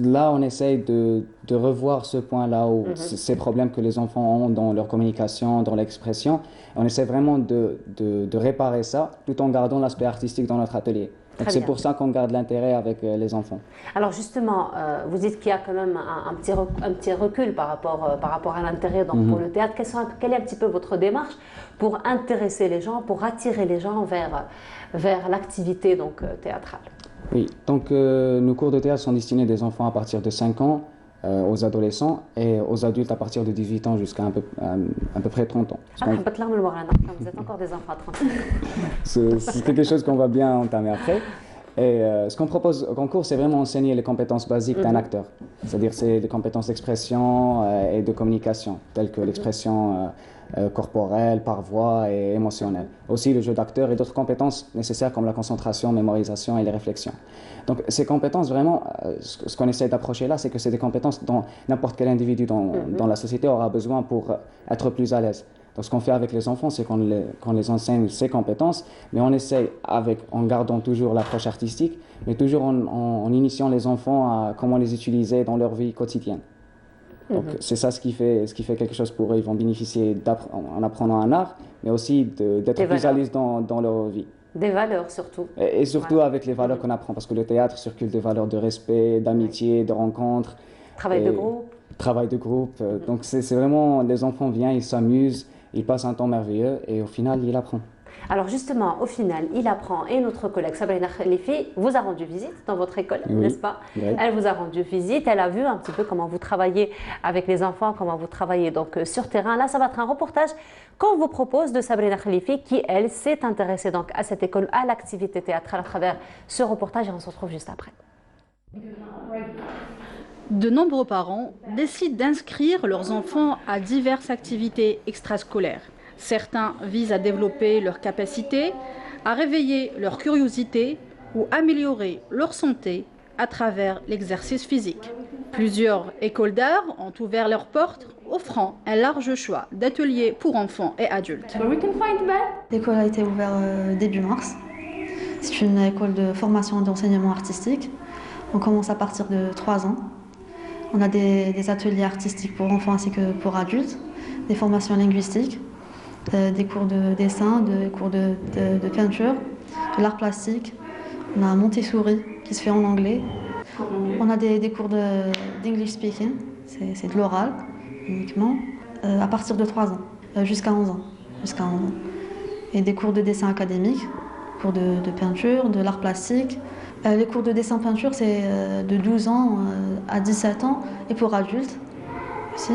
là, on essaye de revoir ce point-là, où ces problèmes que les enfants ont dans leur communication, dans l'expression. On essaie vraiment de réparer ça, tout en gardant l'aspect artistique dans notre atelier. Donc c'est pour ça qu'on garde l'intérêt avec les enfants. Alors justement, vous dites qu'il y a quand même un petit recul par rapport à l'intérêt pour le théâtre. Quelle est un petit peu votre démarche pour intéresser les gens, pour attirer les gens vers l'activité théâtrale? Oui, donc nos cours de théâtre sont destinés des enfants à partir de 5 ans, aux adolescents et aux adultes à partir de 18 ans jusqu'à à peu près 30 ans. Vous êtes encore des enfants à 30 ans. C'est quelque chose qu'on va bien entamer après. Et ce qu'on propose au concours, c'est vraiment enseigner les compétences basiques d'un acteur. C'est-à-dire c'est des compétences d'expression et de communication, telles que l'expression corporelle, par voix et émotionnelle. Aussi le jeu d'acteur et d'autres compétences nécessaires comme la concentration, mémorisation et les réflexions. Donc ces compétences, vraiment, ce qu'on essaie d'approcher là, c'est que c'est des compétences dont n'importe quel individu dans la société aura besoin pour être plus à l'aise. Donc ce qu'on fait avec les enfants, c'est qu'on les enseigne ces compétences, mais on essaie, en gardant toujours l'approche artistique, mais toujours en initiant les enfants à comment les utiliser dans leur vie quotidienne. Donc c'est ça ce qui fait quelque chose pour eux. Ils vont bénéficier en apprenant un art, mais aussi d'être plus à l'aise dans leur vie. Des valeurs surtout. Et surtout avec les valeurs qu'on apprend, parce que le théâtre circule des valeurs de respect, d'amitié, de rencontre. Travail de groupe. Travail de groupe. Donc c'est vraiment, les enfants viennent, ils s'amusent, ils passent un temps merveilleux et au final, ils apprennent. Alors justement, au final, il apprend et notre collègue Sabrina Khalifi vous a rendu visite dans votre école, n'est-ce pas? Oui. Elle vous a rendu visite, elle a vu un petit peu comment vous travaillez avec les enfants, comment vous travaillez donc sur terrain. Là, ça va être un reportage qu'on vous propose de Sabrina Khalifi qui, elle, s'est intéressée donc à cette école, à l'activité théâtrale à travers ce reportage et on se retrouve juste après. De nombreux parents décident d'inscrire leurs enfants à diverses activités extrascolaires. Certains visent à développer leurs capacités, à réveiller leur curiosité ou améliorer leur santé à travers l'exercice physique. Plusieurs écoles d'art ont ouvert leurs portes, offrant un large choix d'ateliers pour enfants et adultes. L'école a été ouverte début mars. C'est une école de formation et d'enseignement artistique. On commence à partir de 3 ans. On a des ateliers artistiques pour enfants ainsi que pour adultes, des formations linguistiques, des cours de dessin, des cours de peinture, de l'art plastique. On a un Montessori qui se fait en anglais. On a des cours d'English speaking, c'est de l'oral uniquement, à partir de 3 ans, jusqu'à 11 ans. Et des cours de dessin académique, cours de peinture, de l'art plastique. Les cours de dessin-peinture, c'est de 12 ans à 17 ans, et pour adultes aussi.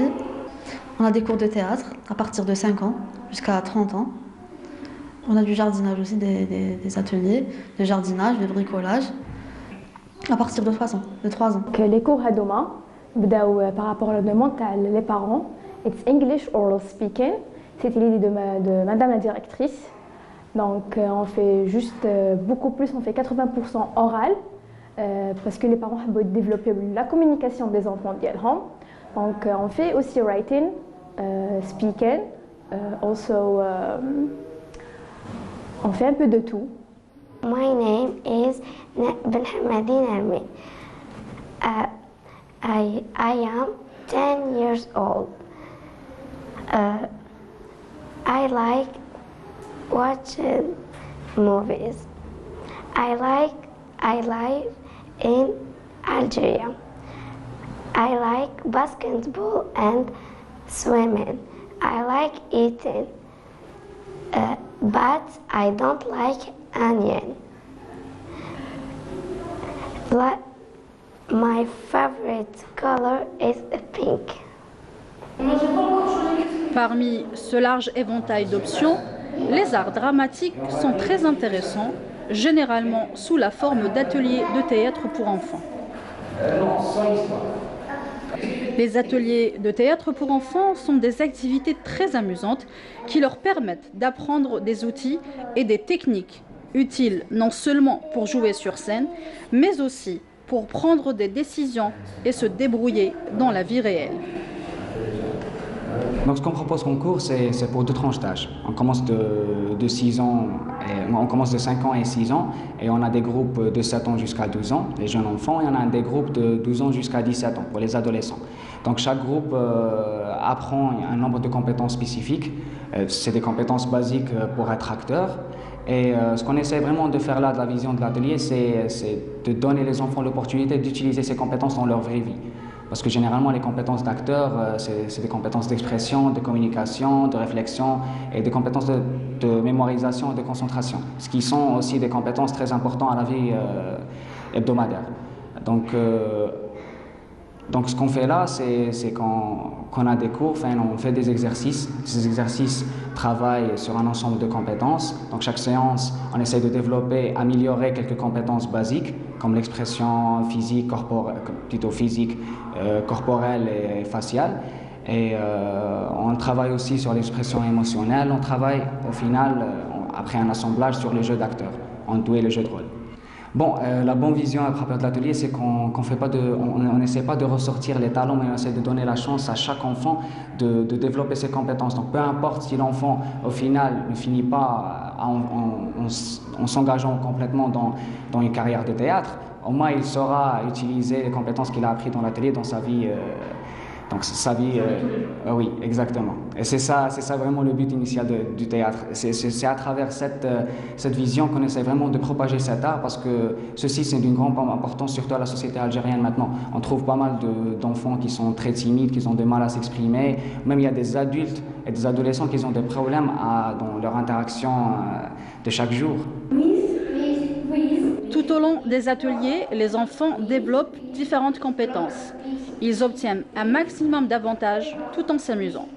On a des cours de théâtre à partir de 5 ans jusqu'à 30 ans. On a du jardinage aussi, des ateliers de jardinage, de bricolage, à partir de 3 ans. Les cours هذوما بداو par rapport à la demande des parents. It's English oral speaking. C'était l'idée de madame la directrice. Donc on fait juste beaucoup plus, on fait 80% oral parce que les parents veulent développer la communication des enfants d'Yelham. Donc on fait aussi writing, speaking, also on fait un peu de tout. My name is Belhamadi Nermin. I am 10 years old. I like watching movies. I live in Algeria. I like basketball and swimming. I like eating, but I don't like onion. My favorite color is pink. Parmi ce large éventail d'options, les arts dramatiques sont très intéressants, généralement sous la forme d'ateliers de théâtre pour enfants. Les ateliers de théâtre pour enfants sont des activités très amusantes qui leur permettent d'apprendre des outils et des techniques utiles non seulement pour jouer sur scène, mais aussi pour prendre des décisions et se débrouiller dans la vie réelle. Donc ce qu'on propose comme cours, c'est pour 2 tranches d'âge. On commence de 6 ans, on commence de 5 ans et 6 ans, et on a des groupes de 7 ans jusqu'à 12 ans, les jeunes enfants, et on a des groupes de 12 ans jusqu'à 17 ans pour les adolescents. Donc chaque groupe apprend un nombre de compétences spécifiques. C'est des compétences basiques pour être acteur. Et ce qu'on essaie vraiment de faire là, de la vision de l'atelier, c'est de donner les enfants l'opportunité d'utiliser ces compétences dans leur vraie vie. Parce que généralement, les compétences d'acteur, c'est des compétences d'expression, de communication, de réflexion et des compétences de mémorisation et de concentration. Ce qui sont aussi des compétences très importantes à la vie hebdomadaire. Donc ce qu'on fait là, c'est qu'on a des cours, enfin, on fait des exercices. Ces exercices travaillent sur un ensemble de compétences. Donc chaque séance, on essaie de développer, améliorer quelques compétences basiques, comme l'expression physique, corporelle et faciale. Et on travaille aussi sur l'expression émotionnelle. On travaille au final, après un assemblage, sur le jeu d'acteur, en doué le jeu de rôle. Bon, la bonne vision à propos de l'atelier, c'est qu'on n'essaie pas de ressortir les talents, mais on essaie de donner la chance à chaque enfant de développer ses compétences. Donc peu importe si l'enfant, au final, ne finit pas en s'engageant complètement dans une carrière de théâtre, au moins il saura utiliser les compétences qu'il a apprises dans l'atelier dans sa vie. Oui, exactement. Et c'est ça vraiment le but initial du théâtre. C'est à travers cette vision qu'on essaie vraiment de propager cet art, parce que ceci, c'est d'une grande importance, surtout à la société algérienne maintenant. On trouve pas mal d'enfants qui sont très timides, qui ont du mal à s'exprimer. Même il y a des adultes et des adolescents qui ont des problèmes dans leur interaction de chaque jour. Tout au long des ateliers, les enfants développent différentes compétences. Ils obtiennent un maximum d'avantages tout en s'amusant.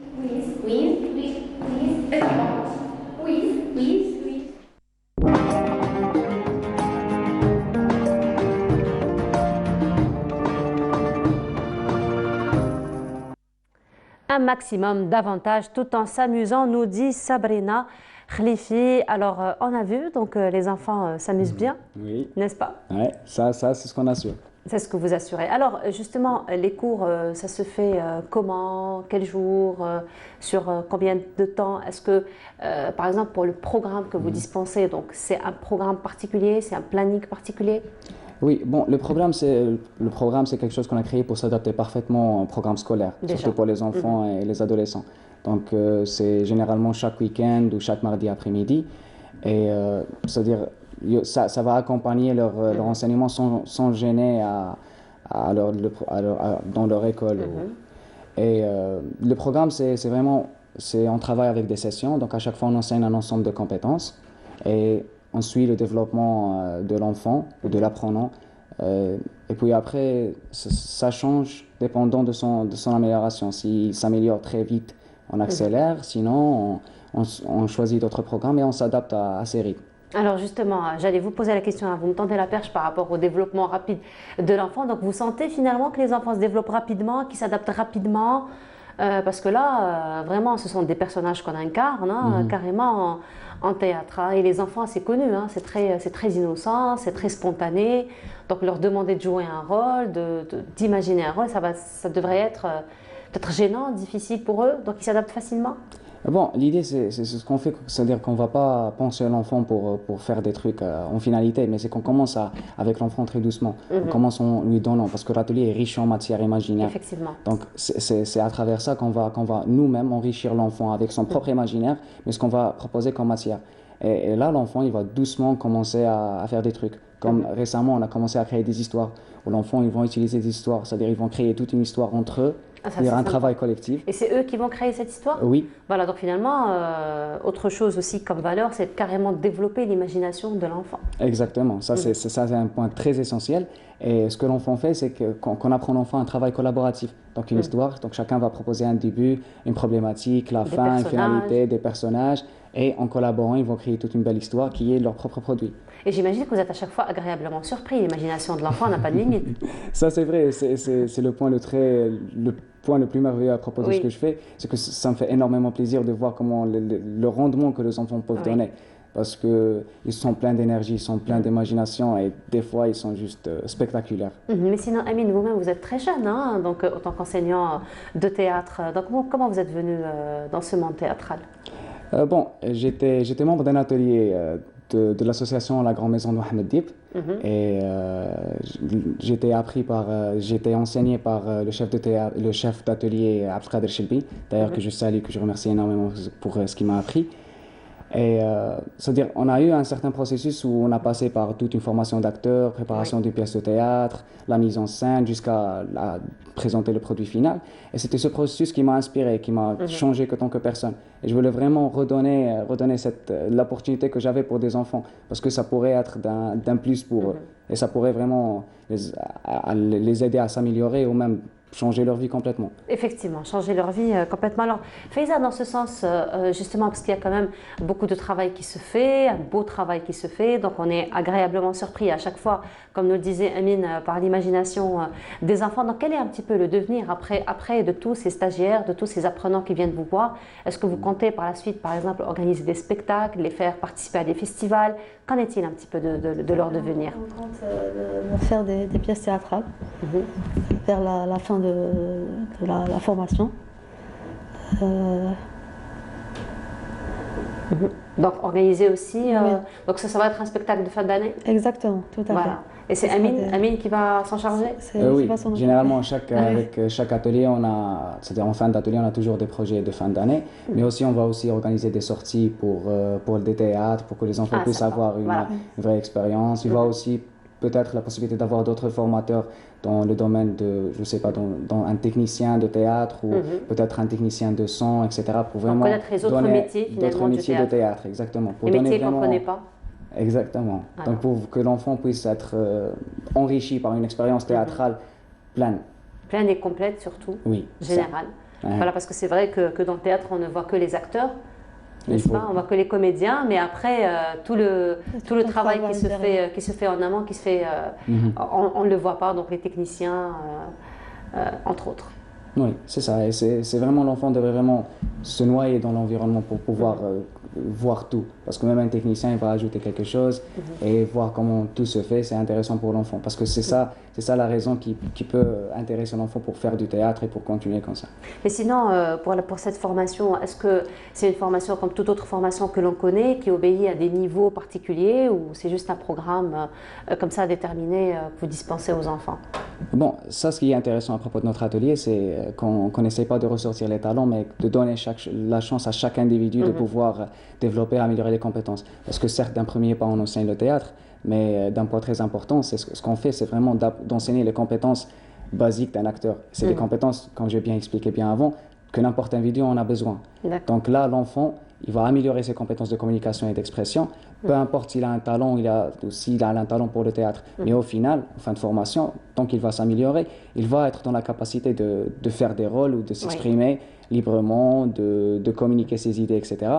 Un maximum d'avantages tout en s'amusant, nous dit Sabrina Khlifi. Alors, on a vu, donc les enfants s'amusent bien, oui, n'est-ce pas? Oui, ça c'est ce qu'on assure. C'est ce que vous assurez. Alors, justement, les cours, ça se fait comment? Quel jour? Sur combien de temps? Est-ce que, par exemple, pour le programme que vous dispensez, donc c'est un programme particulier, c'est un planning particulier? Oui, bon, le programme, c'est quelque chose qu'on a créé pour s'adapter parfaitement au programme scolaire, déjà, surtout pour les enfants et les adolescents. Donc, c'est généralement chaque week-end ou chaque mardi après-midi. Et c'est-à-dire, ça va accompagner leur enseignement sans gêner dans leur école. Et le programme, c'est vraiment, on travaille avec des sessions, donc à chaque fois on enseigne un ensemble de compétences et on suit le développement de l'enfant ou de l'apprenant. Et puis après, ça change dépendant de son amélioration. S'il s'améliore très vite, on accélère, sinon on choisit d'autres programmes et on s'adapte à ces rythmes. Alors justement, j'allais vous poser la question, vous me tendez la perche par rapport au développement rapide de l'enfant. Donc vous sentez finalement que les enfants se développent rapidement, qu'ils s'adaptent rapidement, parce que là, vraiment, ce sont des personnages qu'on incarne, carrément en théâtre. Et les enfants, c'est connu, c'est très innocent, c'est très spontané. Donc leur demander de jouer un rôle, d'imaginer un rôle, ça devrait être peut-être gênant, difficile pour eux, donc ils s'adaptent facilement? Bon, l'idée, c'est ce qu'on fait, c'est-à-dire qu'on ne va pas penser à l'enfant pour faire des trucs en finalité, mais c'est qu'on commence avec l'enfant très doucement. On commence en lui donnant, parce que l'atelier est riche en matière imaginaire. Effectivement. Donc, c'est à travers ça qu'on va nous-mêmes enrichir l'enfant avec son propre imaginaire, mais ce qu'on va proposer comme matière. Et là, l'enfant, il va doucement commencer à faire des trucs. Comme récemment, on a commencé à créer des histoires, où l'enfant, ils vont utiliser des histoires, c'est-à-dire ils vont créer toute une histoire entre eux, c'est-à-dire un travail collectif. Et c'est eux qui vont créer cette histoire? Oui. Voilà, donc finalement, autre chose aussi comme valeur, c'est carrément développer l'imagination de l'enfant. Exactement, ça c'est un point très essentiel. Et ce que l'enfant fait, c'est qu'on apprend l'enfant un travail collaboratif. Donc une histoire, donc chacun va proposer un début, une problématique, la fin, une finalité, des personnages. Et en collaborant, ils vont créer toute une belle histoire qui est leur propre produit. Et j'imagine que vous êtes à chaque fois agréablement surpris. L'imagination de l'enfant n'a pas de limite. Ça c'est vrai, c'est le point le plus merveilleux à propos de ce que je fais, c'est que ça me fait énormément plaisir de voir comment le rendement que les enfants peuvent donner. Parce qu'ils sont pleins d'énergie, ils sont pleins d'imagination et des fois ils sont juste spectaculaires. Mais sinon, Amine, vous-même vous êtes très jeune, hein, donc, en tant qu'enseignant de théâtre. Donc comment vous êtes venu dans ce monde théâtral? Bon, j'étais membre d'un atelier de l'association La Grande Maison de Mohamed Dib et j'étais enseigné par le chef d'atelier Abdelkader Chilbi, d'ailleurs que je salue, que je remercie énormément pour ce qu'il m'a appris. Et c'est-à-dire, on a eu un certain processus où on a passé par toute une formation d'acteur, préparation d'une pièce de théâtre, la mise en scène, jusqu'à présenter le produit final. Et c'était ce processus qui m'a inspiré, qui m'a changé en tant que personne. Et je voulais vraiment redonner l'opportunité que j'avais pour des enfants, parce que ça pourrait être d'un plus pour eux. Et ça pourrait vraiment les aider à s'améliorer ou même changer leur vie complètement. Effectivement, changer leur vie complètement. Alors, Faiza, dans ce sens, justement, parce qu'il y a quand même beaucoup de travail qui se fait, un beau travail qui se fait, donc on est agréablement surpris à chaque fois, comme nous le disait Amine, par l'imagination des enfants. Donc, quel est un petit peu le devenir après de tous ces stagiaires, de tous ces apprenants qui viennent vous voir? Est-ce que vous comptez par la suite, par exemple, organiser des spectacles, les faire participer à des festivals? Qu'en est-il un petit peu de leur devenir? On compte faire des pièces théâtrales vers la fin de la formation. Donc organiser aussi, donc ça va être un spectacle de fin d'année? Exactement, tout à fait. Et c'est Amine qui va s'en charger? Oui, généralement avec chaque atelier, c'est-à-dire en fin d'atelier, on a toujours des projets de fin d'année, mais aussi on va aussi organiser des sorties pour des théâtres, pour que les enfants puissent avoir une vraie expérience. Il va aussi peut-être la possibilité d'avoir d'autres formateurs dans le domaine de, je ne sais pas, dans un technicien de théâtre ou peut-être un technicien de son, etc. pour vraiment connaître les autres métiers, d'autres métiers de théâtre, exactement. Pour les métiers qu'on ne connaît pas. Exactement. Donc pour que l'enfant puisse être enrichi par une expérience théâtrale pleine. Pleine et complète surtout, générale. Ouais. Voilà, parce que c'est vrai que dans le théâtre, on ne voit que les acteurs. N'est-ce pas? On voit que les comédiens, mais après tout le travail qui se fait en amont, qui se fait, on ne le voit pas, donc les techniciens, entre autres. Oui, c'est ça. Et c'est vraiment, l'enfant devrait vraiment se noyer dans l'environnement pour pouvoir voir tout. Parce que même un technicien, il va ajouter quelque chose et voir comment tout se fait, c'est intéressant pour l'enfant. Parce que c'est ça la raison qui peut intéresser l'enfant pour faire du théâtre et pour continuer comme ça. Mais sinon, pour cette formation, est-ce que c'est une formation comme toute autre formation que l'on connaît, qui obéit à des niveaux particuliers, ou c'est juste un programme comme ça déterminé que vous dispensez aux enfants? Bon, ça, ce qui est intéressant à propos de notre atelier, c'est qu'on n'essaie pas de ressortir les talents, mais de donner la chance à chaque individu de pouvoir développer, améliorer les compétences. Parce que certes, d'un premier pas, on enseigne le théâtre, mais d'un point très important, ce qu'on fait, c'est vraiment d'enseigner les compétences basiques d'un acteur. C'est des compétences, comme j'ai bien expliqué bien avant, que n'importe individu en a besoin. Donc là, l'enfant, il va améliorer ses compétences de communication et d'expression, peu importe s'il a un talent ou s'il a un talent pour le théâtre. Mais au final, en fin de formation, tant qu'il va s'améliorer, il va être dans la capacité de faire des rôles ou de s'exprimer librement, de communiquer ses idées, etc.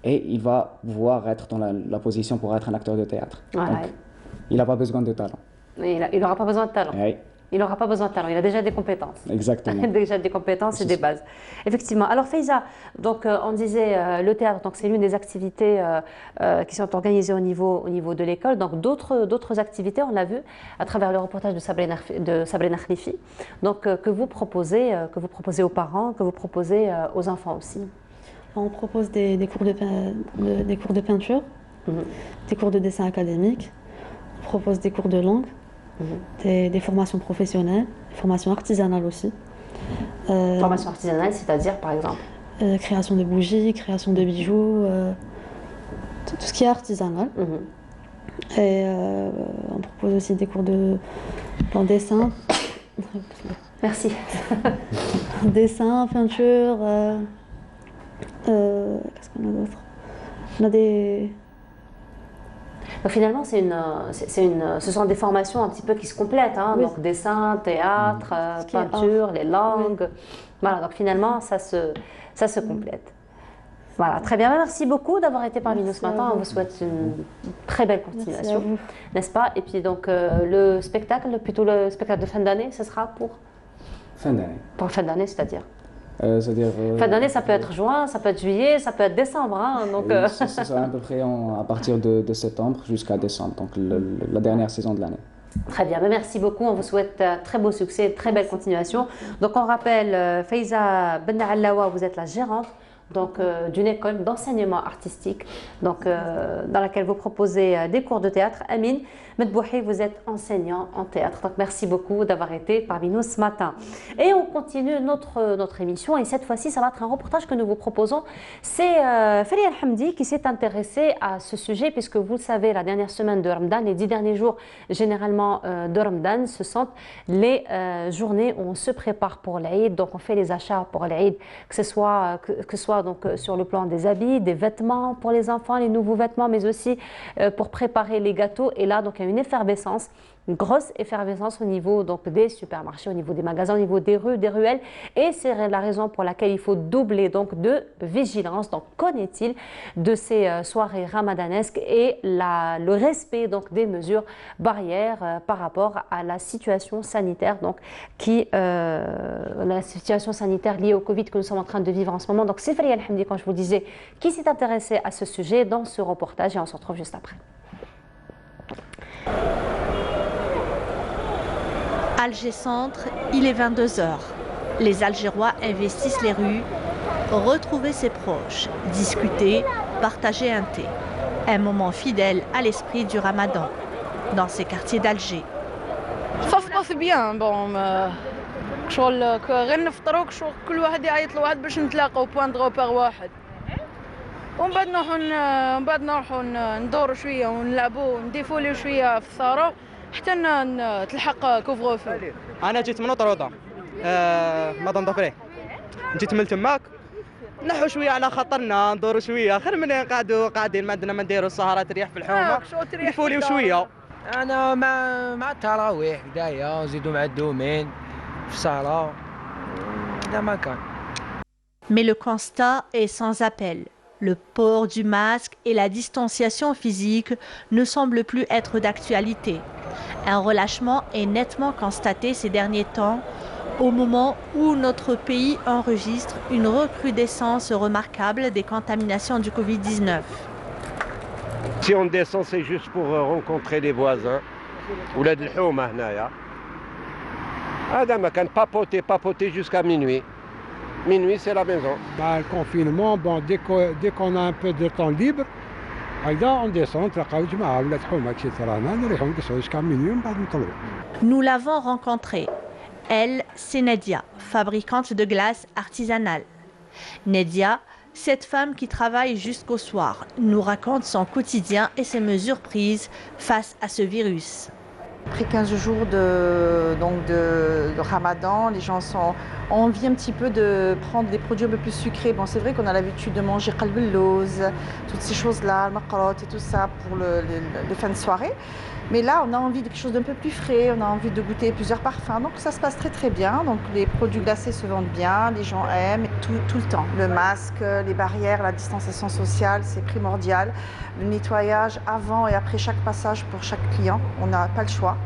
Et il va pouvoir être dans la position pour être un acteur de théâtre. Voilà. Donc, il n'a pas besoin de talent. Il n'aura pas besoin de talent. Oui. Il n'aura pas besoin de talent, il a déjà des compétences. Exactement. Déjà des compétences et des bases. Effectivement. Alors Faiza, donc, on disait le théâtre, donc c'est l'une des activités qui sont organisées au niveau de l'école. Donc d'autres activités, on l'a vu à travers le reportage de Sabrina Khalifi, donc, que vous proposez aux parents, que vous proposez aux enfants aussi. On propose des cours de peinture, des cours de dessin académique, on propose des cours de langue, des formations professionnelles, des formations artisanales aussi. Formation artisanale, c'est-à-dire par exemple création de bougies, création de bijoux, tout ce qui est artisanal. Et on propose aussi des cours en dessin. Merci. Dessin, peinture. Qu'est-ce qu'on a d'autre? On a des. Donc finalement, ce sont des formations un petit peu qui se complètent. Hein, oui. Donc dessin, théâtre, peinture, les langues. Oui. Voilà, donc finalement, ça se complète. Voilà, très bien. Merci beaucoup d'avoir été parmi nous ce matin. On vous souhaite une très belle continuation, n'est-ce pas? Et puis donc le spectacle, plutôt le spectacle de fin d'année, ce sera pour fin d'année. Pour fin d'année, c'est-à-dire fin d'année, ça peut être juin, ça peut être juillet, ça peut être décembre. Hein, donc, oui, ça sera à peu près à partir de septembre jusqu'à décembre, donc la dernière saison de l'année. Très bien, merci beaucoup. On vous souhaite très beau succès, très belle continuation. Donc on rappelle, Faiza Bennallawa, vous êtes la gérante d'une école d'enseignement artistique dans laquelle vous proposez des cours de théâtre. Amine Medbouhi, vous êtes enseignant en théâtre. Donc merci beaucoup d'avoir été parmi nous ce matin. Et on continue notre émission et cette fois-ci, ça va être un reportage que nous vous proposons. C'est Feri Al-Hamdi qui s'est intéressé à ce sujet puisque vous le savez, la dernière semaine de Ramadan, les 10 derniers jours généralement de Ramadan, ce sont les journées où on se prépare pour l'Aïd. Donc on fait les achats pour l'Aïd, que ce soit donc sur le plan des habits, des vêtements pour les enfants, les nouveaux vêtements, mais aussi pour préparer les gâteaux. Et là, donc, il y a une effervescence, une grosse effervescence au niveau donc, des supermarchés, au niveau des magasins, au niveau des rues, des ruelles. Et c'est la raison pour laquelle il faut doubler donc, de vigilance. Donc, qu'en est-il de ces soirées ramadanesques et le respect donc, des mesures barrières par rapport à la situation sanitaire la situation sanitaire liée au Covid que nous sommes en train de vivre en ce moment. Donc, c'est Feri Al-Hamdi, quand je vous disais, qui s'est intéressé à ce sujet dans ce reportage et on se retrouve juste après. Alger Centre, il est 22h. Les Algérois investissent les rues, retrouver ses proches, discuter, partager un thé. Un moment fidèle à l'esprit du Ramadan dans ces quartiers d'Alger. صفقة bien bon شغل غير نفطروا كل واحد يعيط لواحد باش نتلاقاو بوان دو روبير واحد ومن بعد نروحوا ندوروا شويه ونلعبوا ونديفوليو شويه في الثاره حتى تلحق كوفغو فو. انا جيت من طروطه مدن ضفري جيت من تماك نحو شويه على خاطرنا ندوروا شويه خير من قاعدين ما عندنا ما نديروا السهرات ريح في الحومه نديفوليو شويه. انا مع التراويح بدايه نزيدوا مع الدومين في الصلاه هذا ما كان. Mais le constat est sans appel. Le port du masque et la distanciation physique ne semblent plus être d'actualité. Un relâchement est nettement constaté ces derniers temps, au moment où notre pays enregistre une recrudescence remarquable des contaminations du Covid-19. Si on descend, c'est juste pour rencontrer les voisins. ولاد الحومة هنايا. هذا ما كان papoter jusqu'à minuit. Minuit, c'est la maison. Le confinement, bon, dès qu'on a un peu de temps libre, on descend, Nous l'avons rencontrée. Elle, c'est Nedia, fabricante de glace artisanale. Nedia, cette femme qui travaille jusqu'au soir, nous raconte son quotidien et ses mesures prises face à ce virus. Après 15 jours de Ramadan, les gens ont envie un petit peu de prendre des produits un peu plus sucrés. Bon, c'est vrai qu'on a l'habitude de manger qalb al-lawz, toutes ces choses-là, le makrot et tout ça pour les fins de soirée. Mais là, on a envie de quelque chose d'un peu plus frais, on a envie de goûter plusieurs parfums. Donc ça se passe très très bien. Donc les produits glacés se vendent bien, les gens aiment tout le temps. Le masque, les barrières, la distanciation sociale, c'est primordial. Le nettoyage avant et après chaque passage pour chaque client, on n'a pas le choix.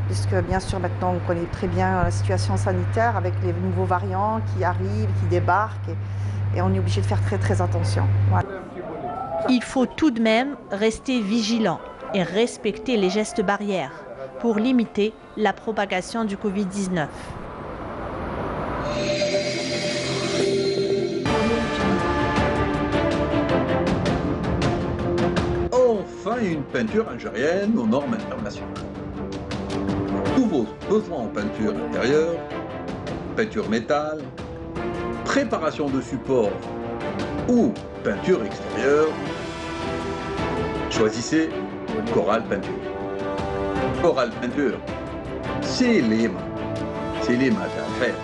Puisque bien sûr maintenant on connaît très bien la situation sanitaire avec les nouveaux variants qui arrivent, qui débarquent et on est obligé de faire très très attention. Voilà. Il faut tout de même rester vigilant et respecter les gestes barrières pour limiter la propagation du Covid-19. et une peinture algérienne aux normes internationales. Tous vos besoins en peinture intérieure, peinture métal, préparation de support ou peinture extérieure, choisissez Coral Peinture. Coral Peinture, c'est l'IMA à faire.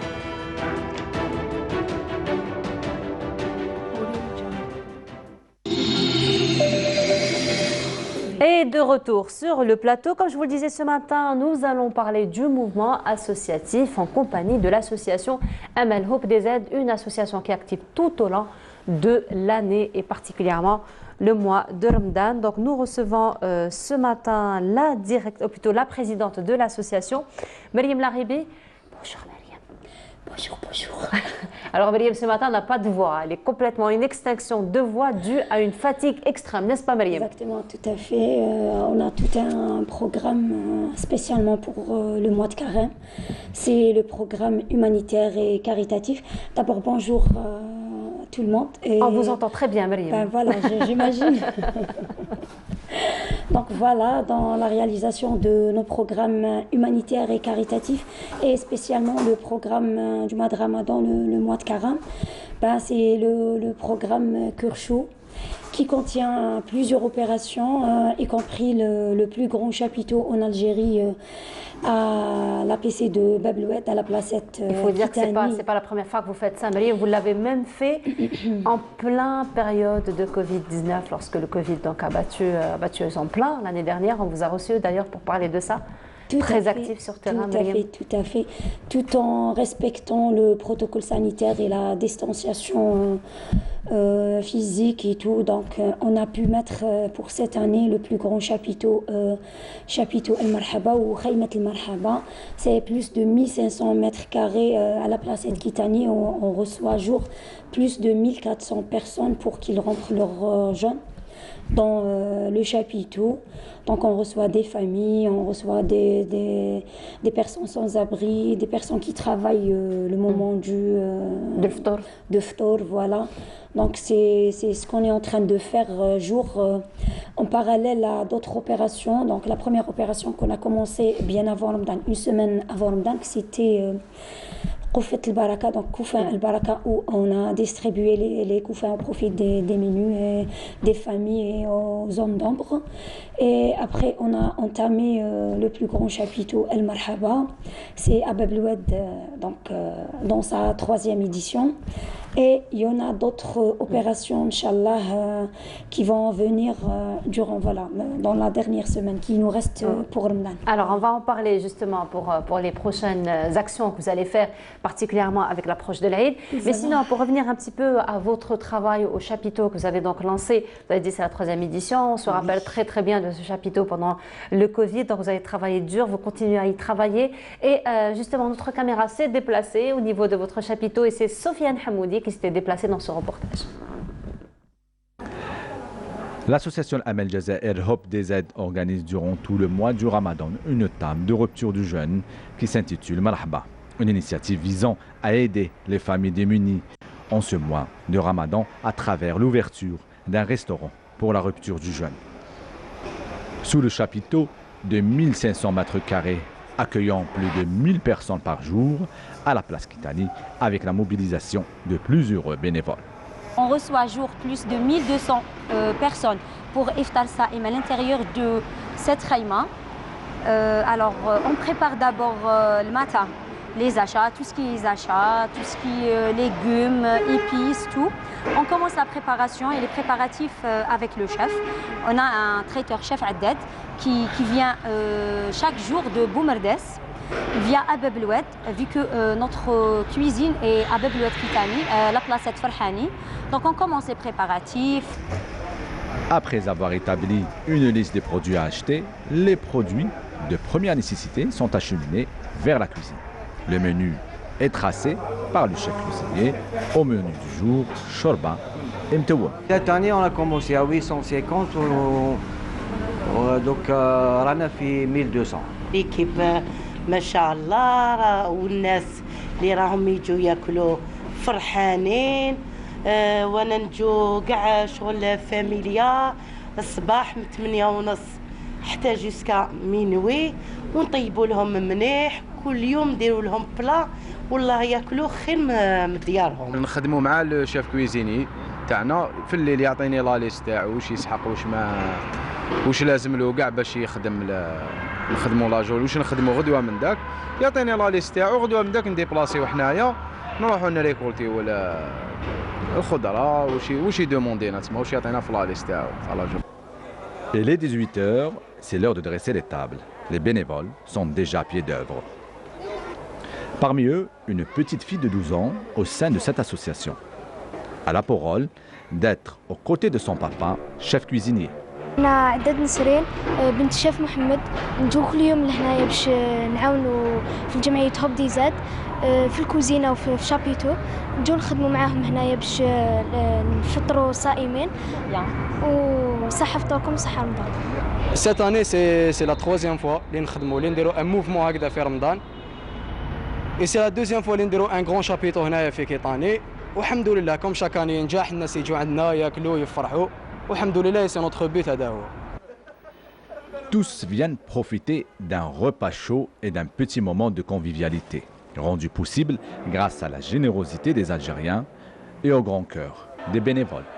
Et de retour sur le plateau, comme je vous le disais ce matin, nous allons parler du mouvement associatif en compagnie de l'association Amal Hope des Aides, une association qui est active tout au long de l'année et particulièrement le mois de Ramadan. Donc nous recevons ce matin la présidente de l'association, Mariam Laribi. Bonjour Mariam. Bonjour, bonjour. Alors Mariam, ce matin, n'a pas de voix. Elle est complètement une extinction de voix due à une fatigue extrême, n'est-ce pas Mariam? Exactement, tout à fait. On a tout un programme spécialement pour le mois de Carême. C'est le programme humanitaire et caritatif. D'abord, bonjour tout le monde. Et on vous entend très bien Mariam. Ben voilà, j'imagine. Donc voilà, dans la réalisation de nos programmes humanitaires et caritatifs, et spécialement le programme du mois de Ramadan, le mois de Carême, ben c'est le programme Kurchou, qui contient plusieurs opérations, y compris le plus grand chapiteau en Algérie, à la PC de Bab el Oued, à la placette. Il faut dire que ce n'est pas la première fois que vous faites ça, Mariam. Vous l'avez même fait en plein période de Covid-19, lorsque le Covid donc, a battu en plein l'année dernière. On vous a reçu d'ailleurs pour parler de ça. Très actif sur terrain, Mariam. Tout à fait. Tout en respectant le protocole sanitaire et la distanciation physique et tout. Donc, on a pu mettre pour cette année le plus grand chapiteau El Marhaba ou Khaymat El Marhaba. C'est plus de 1500 mètres carrés à la placette Kitani. On reçoit jour plus de 1400 personnes pour qu'ils rentrent leur jeûne dans le chapiteau. Donc on reçoit des familles, on reçoit des personnes sans abri, des personnes qui travaillent le moment de ftor, voilà. Donc c'est ce qu'on est en train de faire en parallèle à d'autres opérations. Donc la première opération qu'on a commencée bien avant Ramadan, une semaine avant Ramadan, c'était Koufet el-Baraka, donc Koufin el-Baraka, où on a distribué les koufins au profit des démunis, et des familles et aux zones d'ombre. Et après, on a entamé le plus grand chapiteau El Marhaba, c'est à Bab el Oued, donc dans sa 3e édition. Et il y en a d'autres opérations, Inch'Allah, qui vont venir dans la dernière semaine qui nous reste pour Ramadan. Alors, on va en parler justement pour les prochaines actions que vous allez faire, particulièrement avec l'approche de l'Aïd. Mais sinon, pour revenir un petit peu à votre travail au chapiteau que vous avez donc lancé, vous avez dit c'est la 3e édition, on se rappelle très très bien de ce chapiteau pendant le Covid, donc vous avez travaillé dur, vous continuez à y travailler. Et justement, notre caméra s'est déplacée au niveau de votre chapiteau et c'est Sofiane Hamoudi qui s'était déplacée dans ce reportage. L'association Amal Jazair Hope des Aides organise durant tout le mois du Ramadan une table de rupture du jeûne qui s'intitule Marhaba, une initiative visant à aider les familles démunies en ce mois de Ramadan à travers l'ouverture d'un restaurant pour la rupture du jeûne. Sous le chapiteau de 1500 mètres carrés, accueillant plus de 1000 personnes par jour à la place Kitani avec la mobilisation de plusieurs bénévoles. On reçoit à jour plus de 1200 personnes pour Iftar Saïm à l'intérieur de cette Khayma. On prépare d'abord le matin les achats, tout ce qui est achats, tout ce qui est légumes, épices, tout. On commence la préparation et les préparatifs avec le chef. On a un traiteur chef Addad qui vient chaque jour de Boumerdes via Bab el Oued, vu que notre cuisine est à Bab el Oued Kitani, la placette Farhani. Donc on commence les préparatifs. Après avoir établi une liste des produits à acheter, les produits de première nécessité sont acheminés vers la cuisine. Le menu est tracé par le chef cuisinier. Au menu du jour, shorba et mtewa. Cette année, on a commencé à 850, donc on a fait 1200. L'équipe, mashallah, والناس اللي راهم يجوا ياكلوا فرحانين وانا نجو كاع شغل فاميليا الصباح من 8:30 حتى جوسكا مينوي ونطيبوا لهم مليح كل يوم نديروا لهم بلا والله ياكلوا خير من ديارهم. نخدموا مع الشيف كويزيني تاعنا في الليل يعطيني لا ليست تاعو واش يسحق واش لازم له كاع باش نخدموا لاجور واش نخدموا غدوه من داك يعطيني لا ليست تاعو غدوه من داك نديبلاسيو حنايا نروحوا نريكولتيو الخضره واش يدوموندينا تما واش يعطينا في لا ليست تاعو تاع لاجور. Il est 18h, c'est l'heure de dresser les tables. Les bénévoles sont déjà à pied d'œuvre. Parmi eux, une petite fille de 12 ans au sein de cette association. Elle a pour rôle d'être aux côtés de son papa, chef cuisinier. أنا عدد نسرين بنت الشيف محمد نجو كل يوم لهنايا باش نعاونوا في الجمعية هوب دي زاد في الكوزينة وفي شابيتو نجو نخدموا معاهم هنايا باش نفطروا صائمين وصحة فطوركم صحة رمضان. Cette année c'est la troisième fois اللي نخدموا اللي نديروا un mouvement هكذا في رمضان. Et c'est la deuxième fois اللي نديروا un grand chapiteau هنايا في كيطاني والحمد لله كم chaque année ينجح الناس يجوا عندنا ياكلوا يفرحوا. C'est notre but. Tous viennent profiter d'un repas chaud et d'un petit moment de convivialité, rendu possible grâce à la générosité des Algériens et au grand cœur des bénévoles.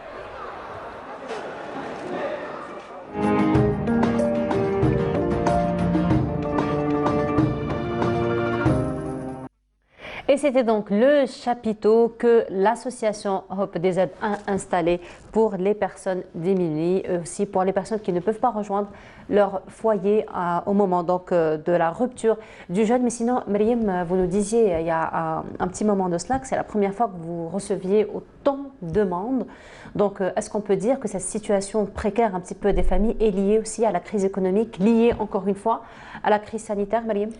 Et c'était donc le chapiteau que l'association Hope des Aides a installé pour les personnes démunies, aussi pour les personnes qui ne peuvent pas rejoindre leur foyer au moment donc de la rupture du jeûne. Mais sinon, Myriam, vous nous disiez il y a un petit moment de cela que c'est la première fois que vous receviez autant de demandes. Donc, est-ce qu'on peut dire que cette situation précaire un petit peu des familles est liée aussi à la crise économique, liée encore une fois à la crise sanitaire, Myriam ?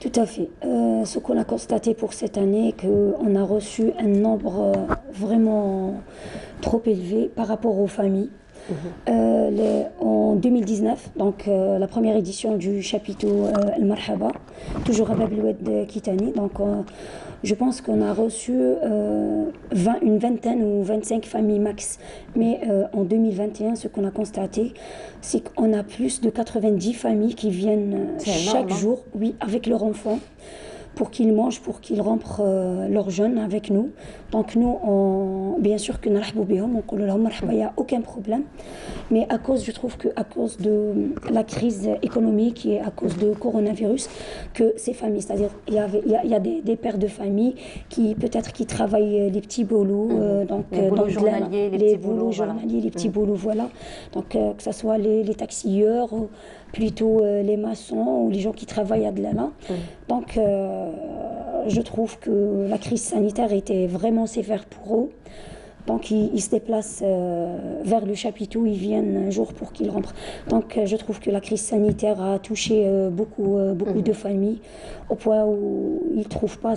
Tout à fait. Ce qu'on a constaté pour cette année, qu'on a reçu un nombre vraiment trop élevé par rapport aux familles. En 2019, donc la première édition du chapiteau El Marhaba, toujours à Babeloued Kitani, donc je pense qu'on a reçu une vingtaine ou 25 familles max. Mais en 2021, ce qu'on a constaté, c'est qu'on a plus de 90 familles qui viennent chaque jour, oui, avec leurs enfants, pour qu'ils mangent, pour qu'ils rentrent leur jeûne avec nous. Donc nous, bien sûr que il n'y a aucun problème. Mais à cause, je trouve qu'à cause de la crise économique et à cause de coronavirus, que ces familles, c'est-à-dire il y a des pères de famille qui peut-être qui travaillent les petits boulots, donc les boulots journaliers, les boulots journaliers, les petits boulots, voilà. Donc que ce soit les taxieurs, plutôt les maçons ou les gens qui travaillent à Dlala. Donc je trouve que la crise sanitaire était vraiment sévère pour eux. Donc ils se déplacent vers le chapiteau, ils viennent un jour pour qu'ils rentrent. Donc je trouve que la crise sanitaire a touché beaucoup de familles au point où ils ne trouvent pas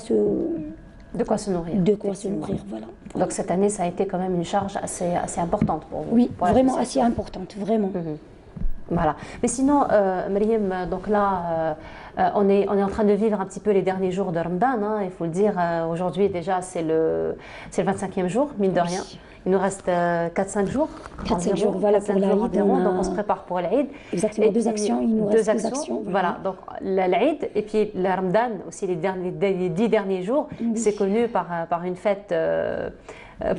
de quoi se nourrir. De quoi se nourrir, voilà. Donc cette année, ça a été quand même une charge assez importante pour vous. Oui, vraiment assez importante, vraiment. Voilà. Mais sinon, Myriam, donc là, on est en train de vivre un petit peu les derniers jours de Ramadan, hein, il faut le dire. Aujourd'hui, déjà, c'est le 25e jour, mine de rien. Il nous reste 4-5 jours. 4-5 jours, voilà, pour l'Aïd. Donc on se prépare pour l'Aïd. Exactement, deux actions, il nous reste deux actions. Voilà, donc l'Aïd et puis le Ramadan, aussi les 10 derniers jours, c'est connu par une fête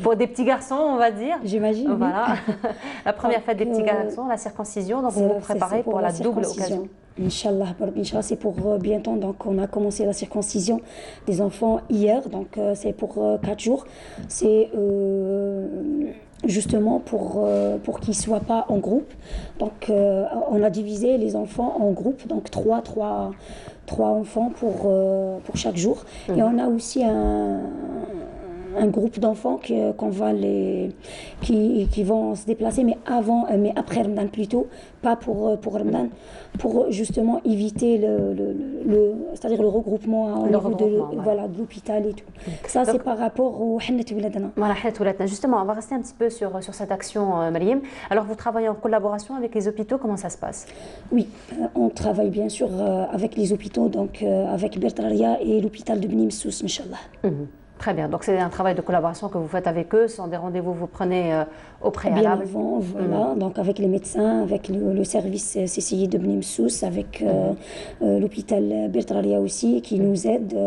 pour des petits garçons, on va dire. J'imagine. Voilà, la première fête des petits garçons, la circoncision, donc vous vous préparez pour la double occasion. Inch'Allah, c'est pour bientôt. Donc, on a commencé la circoncision des enfants hier. Donc, c'est pour 4 jours. C'est justement pour qu'ils ne soient pas en groupe. Donc, on a divisé les enfants en groupes. Donc, 3 enfants pour chaque jour. Et on a aussi un groupe d'enfants qu'on va qui vont se déplacer, mais après Ramadan plutôt, pas pour Ramadan, pour justement éviter c'est-à-dire le regroupement au niveau de l'hôpital et tout. Ça, c'est par rapport au Hannat Ouladana. Voilà, Hannat Ouladana. Justement, on va rester un petit peu sur cette action, Myriam. Alors, vous travaillez en collaboration avec les hôpitaux, comment ça se passe? Oui, on travaille bien sûr avec les hôpitaux, donc avec Bertraria et l'hôpital de Beni Messous, Inch'Allah. Très bien, donc c'est un travail de collaboration que vous faites avec eux, ce sont des rendez-vous que vous prenez au préalable. Bien avant, voilà, donc avec les médecins, avec le service CCI de Bni Msous, avec l'hôpital Bertraria aussi, qui nous aide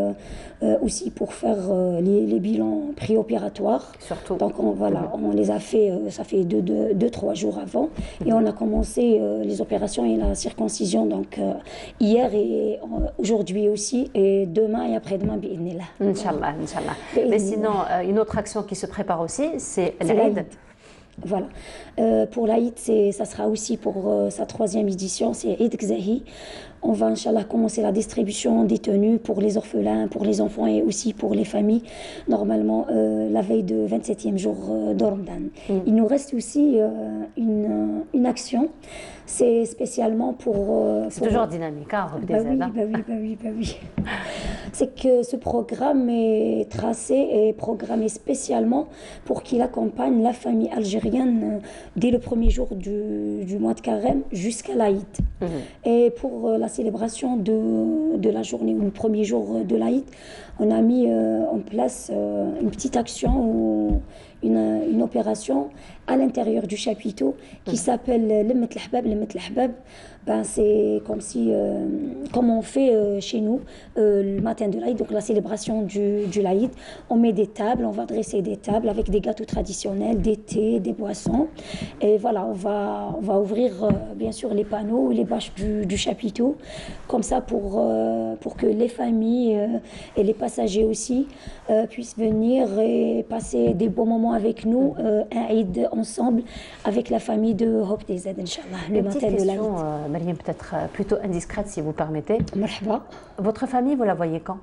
aussi pour faire les bilans préopératoires. Surtout. Donc on les a fait, ça fait 2-3 jours avant, et on a commencé les opérations et la circoncision donc hier et aujourd'hui aussi, et demain et après-demain, bi'idhnillah. Inch'Allah, Inch'Allah. Mais sinon, une autre action qui se prépare aussi, c'est l'Aïd. Voilà. Pour l'Aïd, ça sera aussi pour sa 3e édition, c'est Eid Gzahi. On va, Inch'Allah, commencer la distribution des tenues pour les orphelins, pour les enfants et aussi pour les familles, normalement la veille de 27e jour de Ramadan. Il nous reste aussi une action, c'est spécialement pour... c'est toujours dynamique, hein, oui. C'est que ce programme est tracé et programmé spécialement pour qu'il accompagne la famille algérienne dès le premier jour du mois de Carême jusqu'à l'Aïd. Et pour la célébration de la journée ou le premier jour de l'Aïd, on a mis en place une petite action ou une opération à l'intérieur du chapiteau qui s'appelle Lemmet l'Ahbab. Ben, c'est comme si, comme on fait chez nous le matin de l'Aïd, donc la célébration du l'Aïd, on met des tables, on va dresser des tables avec des gâteaux traditionnels, des thés, des boissons, et voilà, on va ouvrir bien sûr les panneaux, les bâches du chapiteau, comme ça pour que les familles et les passagers aussi puissent venir et passer des bons moments avec nous, un Aïd ensemble avec la famille de Hope des Aides, Inch'Allah, le matin de l'Aïd. Mariam, peut-être plutôt indiscrète si vous permettez. Marhaba. Votre famille, vous la voyez quand?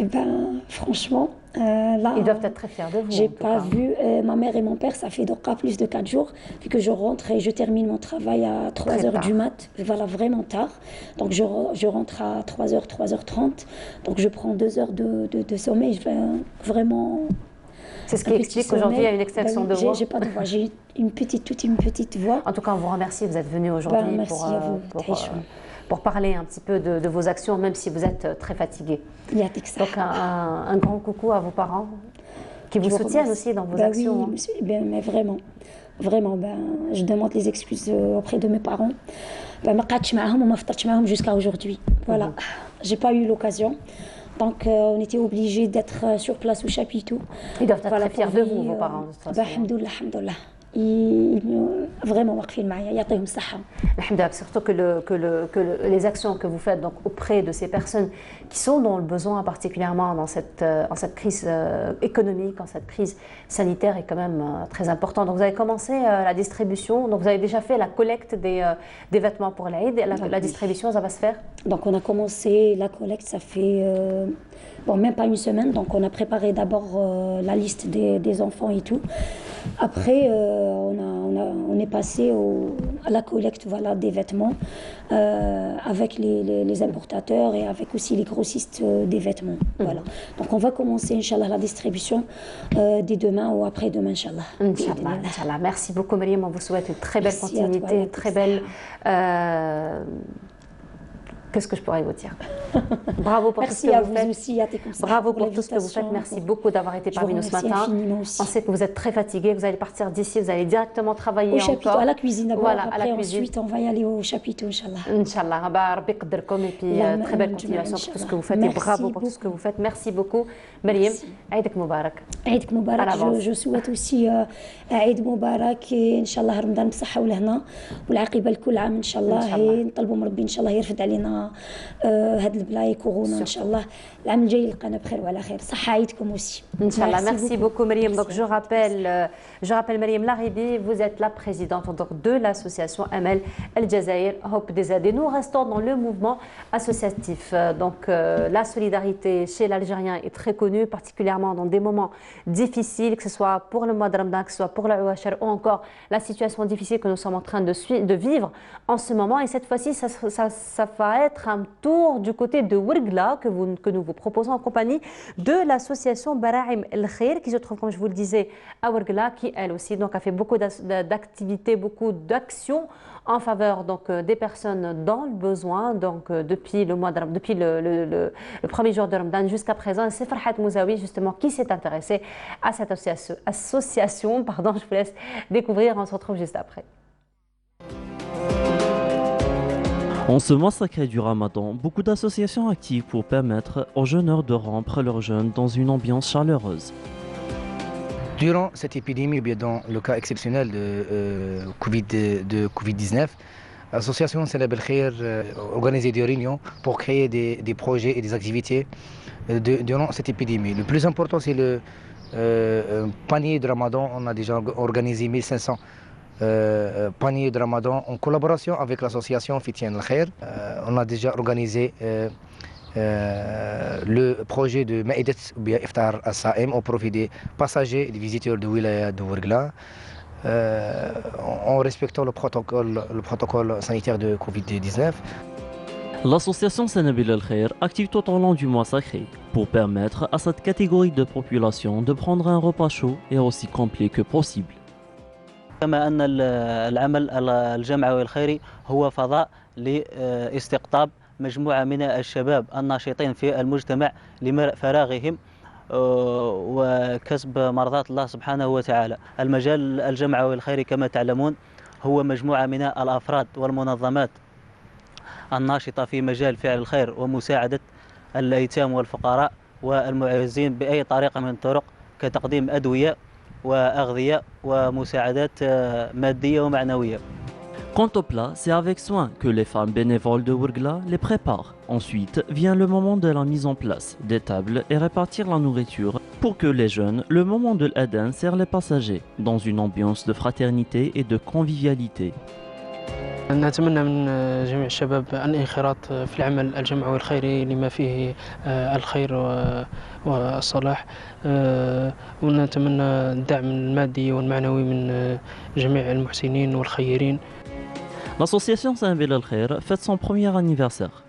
Eh ben, franchement, là... Ils doivent être très fiers de vous. J'ai pas vu ma mère et mon père, ça fait donc plus de 4 jours, vu que je rentre et je termine mon travail à 3h du mat, voilà, vraiment tard. Donc je rentre à 3h, 3h30, donc je prends 2 heures de sommeil, je vais vraiment... C'est ce qui explique qu'aujourd'hui il y a une exception de voix. J'ai pas de voix, j'ai une petite voix. En tout cas, on vous remercie, vous êtes venu aujourd'hui pour parler un petit peu de vos actions, même si vous êtes très fatigué. Donc un grand coucou à vos parents qui vous soutiennent aussi dans vos actions. Oui, mais vraiment, je demande les excuses auprès de mes parents. Jusqu'à aujourd'hui. Voilà, j'ai pas eu l'occasion. Donc, on était obligés d'être sur place au chapiteau. Ils doivent être très fiers de vous, vos parents, de toute façon. Alhamdoulilah. Ils vraiment واقفين معايا يعطيهم الصحة. Alhamdoulilah, surtout que les actions que vous faites donc auprès de ces personnes qui sont dans le besoin, particulièrement en cette crise économique, en cette crise sanitaire, est quand même très important. Donc vous avez commencé la distribution, donc vous avez déjà fait la collecte des vêtements pour l'Aïd. La distribution, ça va se faire? Donc on a commencé la collecte, ça fait même pas une semaine. Donc on a préparé d'abord la liste des enfants et tout. Après, on est passé à la collecte, voilà, des vêtements avec les importateurs et avec aussi les grossistes des vêtements. Voilà. Donc on va commencer, Inch'Allah, la distribution dès demain ou après-demain, Inch'Allah. Inch'Allah. Merci beaucoup, Mariam. On vous souhaite une très belle continuité, une très belle... Qu'est-ce que je pourrais vous dire? Bravo pour tout ce que vous faites. Aussi, bravo pour tout ce que vous faites. Merci beaucoup d'avoir été parmi nous ce matin. On sait que vous êtes très fatigué, vous allez partir d'ici, vous allez directement travailler au chapiteau, à la cuisine d'abord. Voilà, après, ensuite, on va y aller au chapiteau, Inch'Allah. Inch'Allah. Rabbi qadderkom, et puis très belle continuation pour tout ce que vous faites. Et bravo pour tout ce que vous faites. Merci beaucoup. Mariam, Aïdik Moubarak. Aïdik Moubarak. Je souhaite aussi Aïd Moubarak, Inch'Allah, Ramadan بصحة ولهنا والعاقبة لكل عام إن شاء الله. نطلبوا من ربي إن شاء الله يرفد علينا هاد البلاي كورونا ان شاء الله العام الجاي يلقانا بخير وعلى خير صحه عيدكم aussi. Inch'Allah. Merci beaucoup Mariam. Donc je rappelle Mariam Laribi, vous êtes la présidente de l'association Amel El Jazair Hope des Aides. Nous restons dans le mouvement associatif. Donc la solidarité chez l'Algérien est très connue, particulièrement dans des moments difficiles, que ce soit pour le mois de Ramadan, que ce soit pour la Ouachar ou encore la situation difficile que nous sommes en train de vivre en ce moment. Et cette fois-ci, ça va être un tour du côté de Ouergla que nous vous proposons en compagnie de l'association Barahim El Khair qui se trouve, comme je vous le disais, à Ouergla, qui elle aussi donc a fait beaucoup d'activités, beaucoup d'actions en faveur donc, des personnes dans le besoin. Donc, depuis le mois depuis le premier jour de Ramadan jusqu'à présent, c'est Farhat Mouzaoui justement qui s'est intéressé à cette association. Pardon, je vous laisse découvrir. On se retrouve juste après. En ce mois sacré du Ramadan, beaucoup d'associations activent pour permettre aux jeûneurs de rompre leur jeûne dans une ambiance chaleureuse. Durant cette épidémie, bien dans le cas exceptionnel de Covid-19, l'association Salah Bel Khair organisait des réunions pour créer des projets et des activités durant cette épidémie. Le plus important, c'est le panier de Ramadan. On a déjà organisé 1500 panier de Ramadan en collaboration avec l'association Fitien Al Khair. On a déjà organisé le projet de Ma'idat ou bien Iftar As-Saim au profit des passagers et des visiteurs de Wilaya de Ouargla en respectant le protocole sanitaire de Covid-19. L'association Sanabil Al Khair active tout au long du mois sacré pour permettre à cette catégorie de population de prendre un repas chaud et aussi complet que possible. كما أن العمل الجمعوي الخيري هو فضاء لاستقطاب مجموعة من الشباب الناشطين في المجتمع لملء فراغهم وكسب مرضات الله سبحانه وتعالى. المجال الجمعوي الخيري كما تعلمون هو مجموعة من الأفراد والمنظمات الناشطة في مجال فعل الخير ومساعدة الأيتام والفقراء والمعوزين بأي طريقة من الطرق كتقديم أدوية وأغذية ومساعدات مادية ومعنوية. Quant au plat, c'est avec soin que les femmes bénévoles de Ouargla les préparent. Ensuite vient le moment de la mise en place des tables et répartir la nourriture pour que les jeunes, le moment de l'Adhan, servent les passagers dans une ambiance de fraternité et de convivialité. نتمنى من جميع الشباب الانخراط في العمل الجمعوي الخيري لما فيه الخير والصلاح ونتمنى الدعم المادي والمعنوي من جميع المحسنين والخيرين. L'association Sanabil Al Khair fête son premier anniversaire.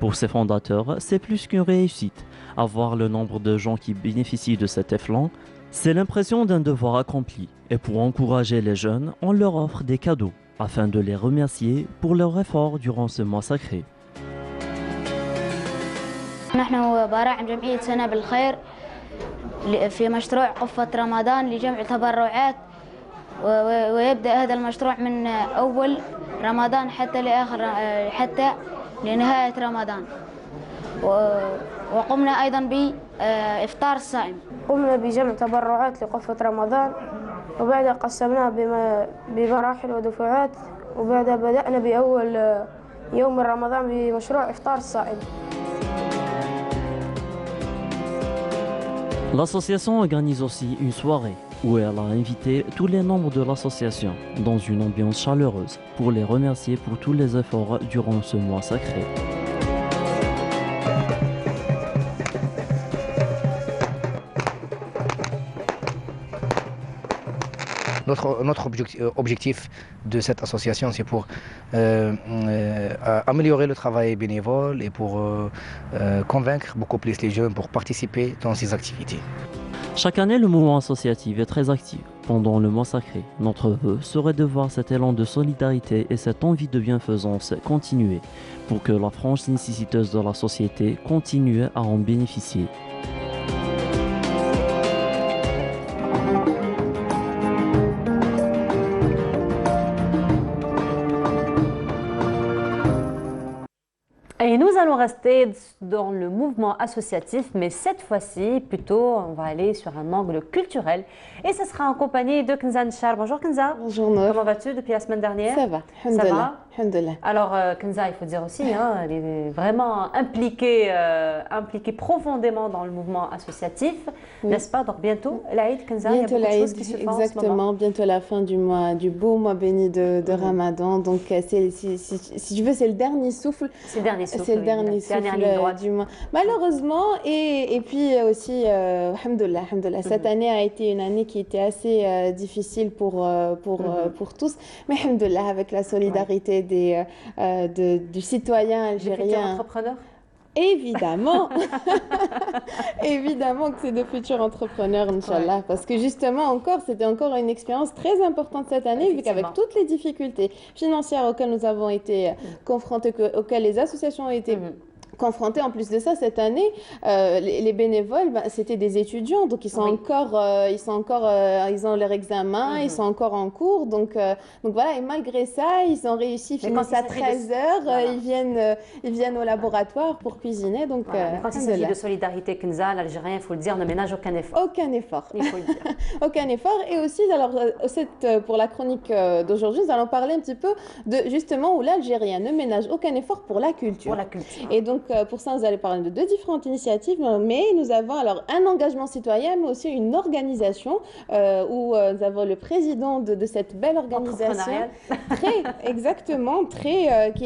Pour ses fondateurs, c'est plus qu'une réussite. Avoir le nombre de gens qui bénéficient de cet élan, c'est l'impression d'un devoir accompli. Et pour encourager les jeunes, on leur offre des cadeaux, afin de les remercier pour leur effort durant ce mois sacré. نحن براعم جمعية سنة بالخير في مشروع قفة رمضان لجمع تبرعات ويبدأ هذا المشروع من أول رمضان حتى لنهاية رمضان وقمنا أيضا بإفطار الصائم. قمنا بجمع تبرعات لقفة رمضان وبعدها قسمناها بمراحل ودفعات وبعدها بدأنا بأول يوم من رمضان بمشروع إفطار الصائم. L'association organise aussi une soirée où elle a invité tous les membres de l'association dans une ambiance chaleureuse pour les remercier pour tous les efforts durant ce mois sacré. Notre objectif de cette association, c'est pour améliorer le travail bénévole et pour convaincre beaucoup plus les jeunes pour participer dans ces activités. Chaque année, le mouvement associatif est très actif. Pendant le mois sacré, notre vœu serait de voir cet élan de solidarité et cette envie de bienfaisance continuer pour que la frange nécessiteuse de la société continue à en bénéficier. Et nous allons rester dans le mouvement associatif, mais cette fois-ci, plutôt, on va aller sur un angle culturel. Et ce sera en compagnie de Kenza Nchar. Bonjour Kenza. Bonjour Nour. Comment vas-tu depuis la semaine dernière? Ça va, alhamdoulilah. Alors Kenza, il faut dire aussi, elle est vraiment impliquée profondément dans le mouvement associatif, n'est-ce pas? Donc bientôt l'Aïd, Kenza, bientôt il y a beaucoup de choses qui se font en ce moment. Exactement, bientôt la fin du beau mois béni de Ramadan. Donc si tu veux, c'est le dernier souffle. C'est le dernier souffle. C'est le dernier souffle du mois. Malheureusement, et puis aussi, alhamdoulilah, cette année a été une année qui était assez difficile pour tous. Mais alhamdoulilah, avec la solidarité du citoyen algérien. Et puis tu es entrepreneur? Évidemment, évidemment que c'est de futurs entrepreneurs, Inch'Allah, parce que justement c'était encore une expérience très importante cette année, vu qu'avec toutes les difficultés financières auxquelles nous avons été confrontés, auxquelles les associations ont été confrontés. En plus de ça, cette année, les bénévoles, c'était des étudiants, donc ils ont leur examen, ils sont encore en cours, donc voilà, et malgré ça, ils ont réussi, finissent à 13h, ils viennent au laboratoire pour cuisiner, donc quand il s'agit de solidarité Kenza, l'Algérien, il faut le dire, ne ménage aucun effort. Aucun effort. Il faut le dire. Aucun effort. Et aussi, alors, pour la chronique d'aujourd'hui, nous allons parler un petit peu de justement où l'Algérien ne ménage aucun effort pour la culture. Et donc, pour ça, nous allons parler de deux différentes initiatives, mais nous avons alors un engagement citoyen, mais aussi une organisation où nous avons le président de cette belle organisation, qui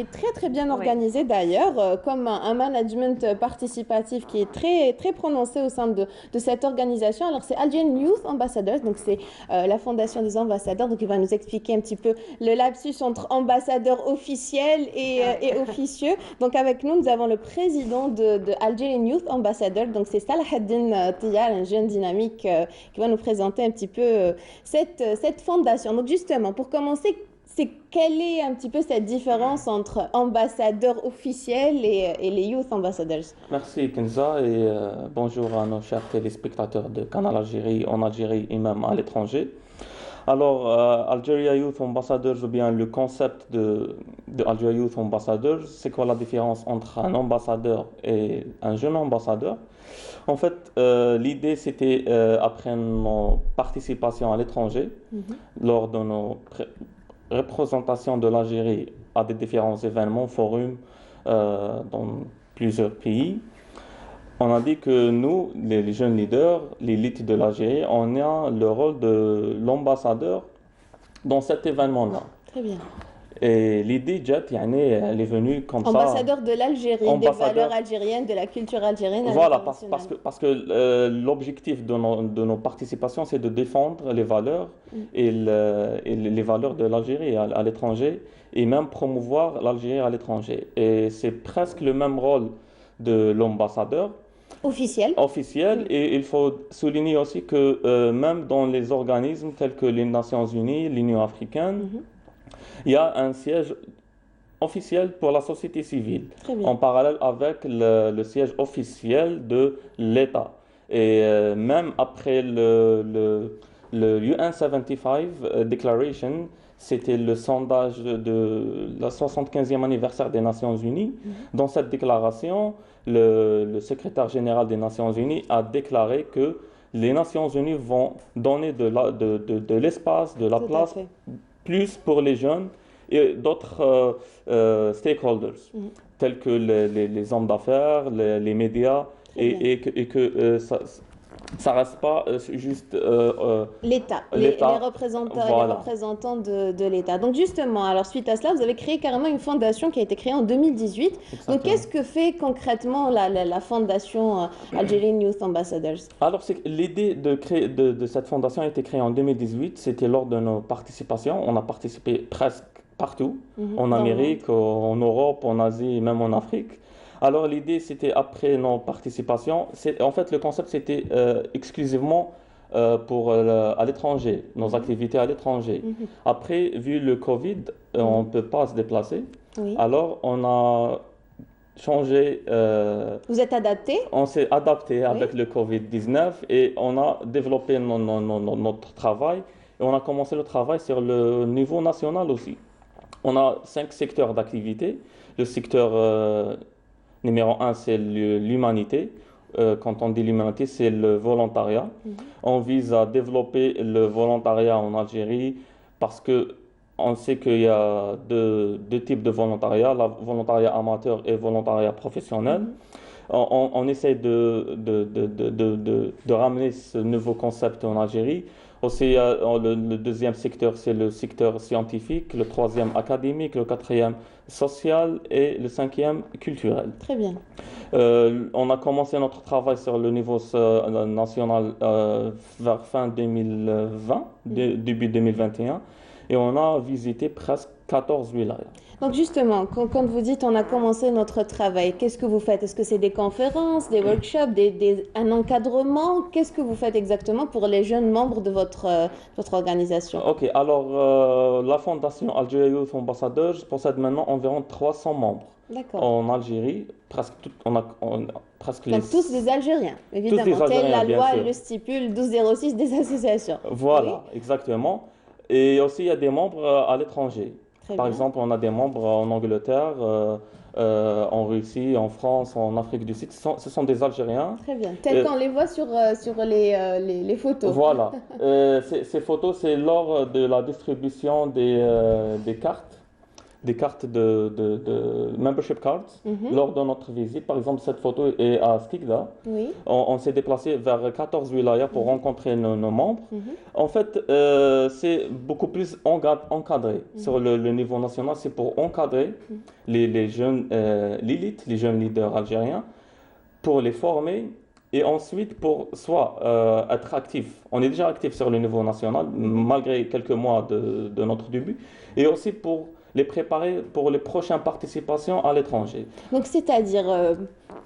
est très bien organisée d'ailleurs, comme un management participatif qui est très prononcé au sein de cette organisation. Alors, c'est Algerian Youth Ambassadors, donc c'est la fondation des ambassadeurs, donc il va nous expliquer un petit peu le lapsus entre ambassadeurs officiels et officieux. Donc avec nous avons le président de Algerian Youth Ambassador, donc c'est Salah Haddin Tiyar, un jeune dynamique qui va nous présenter un petit peu cette fondation. Donc justement, pour commencer, quelle est un petit peu cette différence entre ambassadeurs officiels et les Youth Ambassadors? Merci Kenza et bonjour à nos chers téléspectateurs de Canal Algérie en Algérie et même à l'étranger. Alors, Algeria Youth Ambassadors, ou bien le concept de Algeria Youth Ambassadors, c'est quoi la différence entre un ambassadeur et un jeune ambassadeur? En fait, l'idée c'était, après nos participations à l'étranger, lors de nos représentations de l'Algérie à des différents événements, forums dans plusieurs pays, on a dit que nous, les jeunes leaders, l'élite de l'Algérie, on a le rôle de l'ambassadeur dans cet événement-là. Très bien. Et l'idée, elle est venue comme ambassadeur ça. De l'Algérie, des valeurs algériennes, de la culture algérienne. Voilà, parce que l'objectif de nos participations, c'est de défendre les valeurs et les valeurs de l'Algérie à l'étranger, et même promouvoir l'Algérie à l'étranger. Et c'est presque le même rôle de l'ambassadeur. Officiel. Et il faut souligner aussi que même dans les organismes tels que les Nations Unies, l'Union africaine, il y a un siège officiel pour la société civile, en parallèle avec le siège officiel de l'État. Et même après le UN 75 Declaration, c'était le sondage de la 75e anniversaire des Nations Unies. Dans cette déclaration, le secrétaire général des Nations Unies a déclaré que les Nations Unies vont donner de l'espace, de la place, plus pour les jeunes et d'autres stakeholders, tels que les hommes d'affaires, les médias, et que ça ne reste pas juste l'État, les représentants de l'État. Donc justement, alors suite à cela, vous avez créé carrément une fondation qui a été créée en 2018. Exactement. Donc qu'est-ce que fait concrètement la fondation Algerian Youth Ambassadors? Alors l'idée de cette fondation a été créée en 2018. C'était lors de nos participations. On a participé presque partout, en Amérique, en Europe, en Asie et même en Afrique. Alors l'idée, c'était après nos participations, en fait le concept c'était exclusivement à l'étranger, nos activités à l'étranger. Après, vu le Covid, on ne peut pas se déplacer. Alors on a changé. Vous êtes adapté? On s'est adapté avec le Covid-19 et on a développé notre travail. Et on a commencé le travail sur le niveau national aussi. On a 5 secteurs d'activité. Le secteur numéro 1, c'est l'humanité. Quand on dit l'humanité, c'est le volontariat. On vise à développer le volontariat en Algérie parce qu'on sait qu'il y a deux types de volontariat, le volontariat amateur et le volontariat professionnel. On essaie de ramener ce nouveau concept en Algérie. Aussi, le deuxième secteur, c'est le secteur scientifique, le troisième académique, le quatrième social et le cinquième culturel. Très bien. On a commencé notre travail sur le niveau national vers fin 2020, début 2021, et on a visité presque 14 wilayas. Donc justement, quand vous dites on a commencé notre travail, qu'est-ce que vous faites? Est-ce que c'est des conférences, des workshops, un encadrement? Qu'est-ce que vous faites exactement pour les jeunes membres de votre organisation? Ok, alors la fondation Algeria Youth Ambassadors possède maintenant environ 300 membres. En Algérie, presque presque donc tous des Algériens, évidemment. Tous des Algériens, la loi bien sûr. le stipule, 1206 des associations. Voilà, oui. Exactement. Et aussi, il y a des membres à l'étranger. Par exemple, on a des membres en Angleterre, en Russie, en France, en Afrique du Sud. Ce sont des Algériens. Très bien. Tels qu'on les voit sur les photos. Voilà. Ces photos, c'est lors de la distribution des cartes. Des cartes de membership cards lors de notre visite. Par exemple, cette photo est à Stigda. Oui. On s'est déplacé vers 14 wilayas pour rencontrer nos membres. En fait, c'est beaucoup plus encadré. Sur le niveau national, c'est pour encadrer les jeunes, l'élite, les jeunes leaders algériens, pour les former et ensuite pour soit être actifs. On est déjà actifs sur le niveau national, malgré quelques mois de notre début, et aussi pour les préparer pour les prochaines participations à l'étranger. Donc, c'est-à-dire,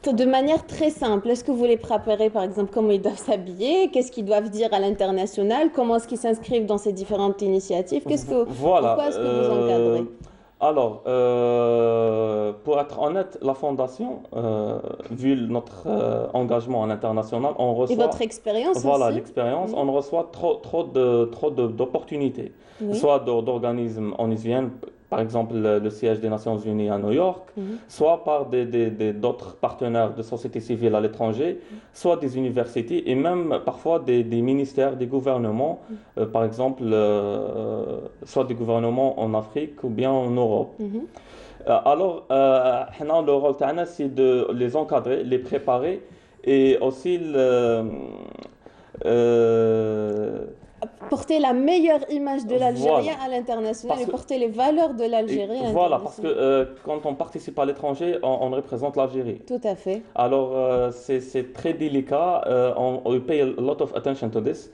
de manière très simple, est-ce que vous les préparez, par exemple, comment ils doivent s'habiller, qu'est-ce qu'ils doivent dire à l'international, comment est-ce qu'ils s'inscrivent dans ces différentes initiatives, pourquoi est-ce que vous encadrez? Alors, pour être honnête, la Fondation, vu notre engagement à l'international, on reçoit... Et votre expérience aussi. Voilà, l'expérience. On reçoit trop d'opportunités, soit d'organismes onusiens, par exemple le siège des Nations Unies à New York, soit par d'autres partenaires de société civile à l'étranger, soit des universités et même parfois des ministères, des gouvernements, par exemple, soit des gouvernements en Afrique ou bien en Europe. Alors, le rôle c'est de les encadrer, les préparer et aussi porter la meilleure image de l'Algérien à l'international et porter les valeurs de l'Algérie. Voilà, parce que quand on participe à l'étranger, on représente l'Algérie. Tout à fait. Alors, c'est très délicat. On pay a lot of attention to this.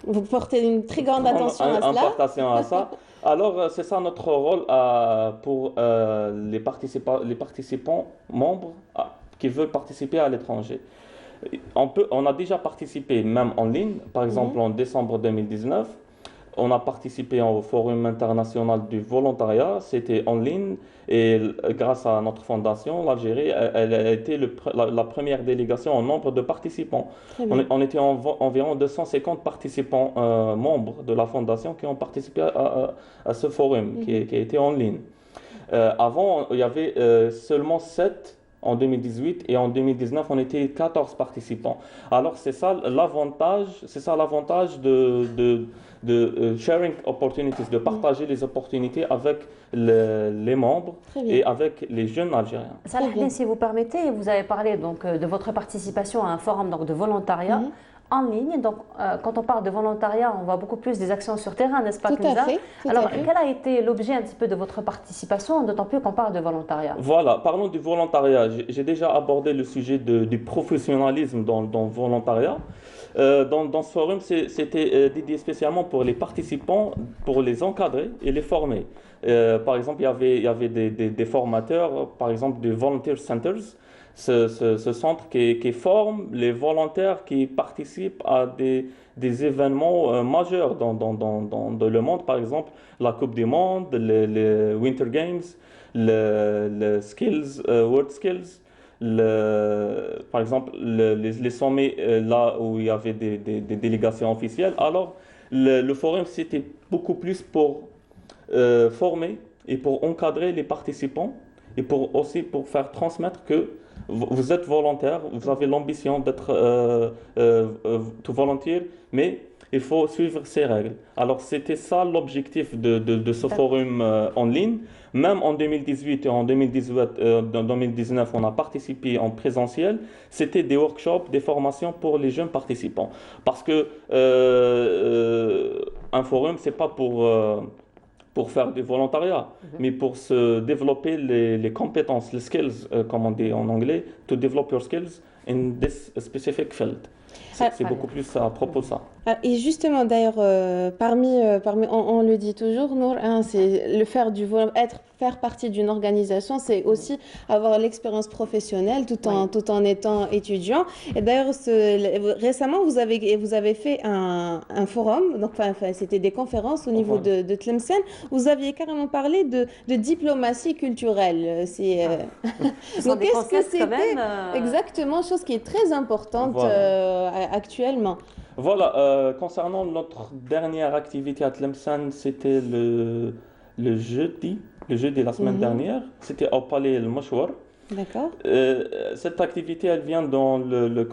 Vous portez une très grande attention à cela. Alors, c'est ça notre rôle pour les participants membres qui veulent participer à l'étranger. On a déjà participé même en ligne, par exemple en décembre 2019, on a participé au Forum international du volontariat, c'était en ligne et grâce à notre fondation, l'Algérie, elle a été la première délégation en nombre de participants. On était environ 250 participants membres de la fondation qui ont participé à ce forum qui a été en ligne. Avant, il y avait seulement 7 en 2018 et en 2019 on était 14 participants. Alors c'est ça l'avantage de sharing opportunities, de partager les opportunités avec les membres et avec les jeunes Algériens. Salah, si vous permettez, vous avez parlé donc de votre participation à un forum donc, de volontariat. En ligne, donc quand on parle de volontariat, on voit beaucoup plus des actions sur terrain, n'est-ce pas? Tout à fait. Alors, quel a été l'objet un petit peu de votre participation, d'autant plus qu'on parle de volontariat? Voilà, parlons du volontariat. J'ai déjà abordé le sujet du professionnalisme dans le volontariat. Dans ce forum, c'était dédié spécialement pour les participants, pour les encadrer et les former. Par exemple, il y avait des formateurs, par exemple des volunteer centers, ce centre qui forme les volontaires qui participent à des événements majeurs dans le monde, par exemple la Coupe du Monde, les Winter Games, les skills, World Skills, par exemple les sommets là où il y avait des délégations officielles. Alors le forum c'était beaucoup plus pour former et pour encadrer les participants et aussi pour faire transmettre que vous êtes volontaire, vous avez l'ambition d'être volontaire, mais il faut suivre ces règles. Alors c'était ça l'objectif de ce forum en ligne. Même en 2018 et en 2019, on a participé en présentiel. C'était des workshops, des formations pour les jeunes participants. Parce que un forum, c'est pas pour faire du volontariat, mais pour se développer les compétences, les skills, comme on dit en anglais, to develop your skills in this specific field. C'est beaucoup plus à propos de ça. Ah, et justement, d'ailleurs, on le dit toujours, Nour, hein, c'est le faire faire partie d'une organisation, c'est aussi avoir l'expérience professionnelle tout en étant étudiant. Et d'ailleurs, récemment, vous avez fait un forum, donc c'était des conférences au niveau de Tlemcen. Vous aviez carrément parlé de diplomatie culturelle. Donc, qu'est-ce que c'était exactement, chose qui est très importante actuellement? Voilà, concernant notre dernière activité à Tlemcen, c'était le jeudi de la semaine dernière. C'était au Palais El Mouchouar. D'accord. Cette activité, elle vient dans le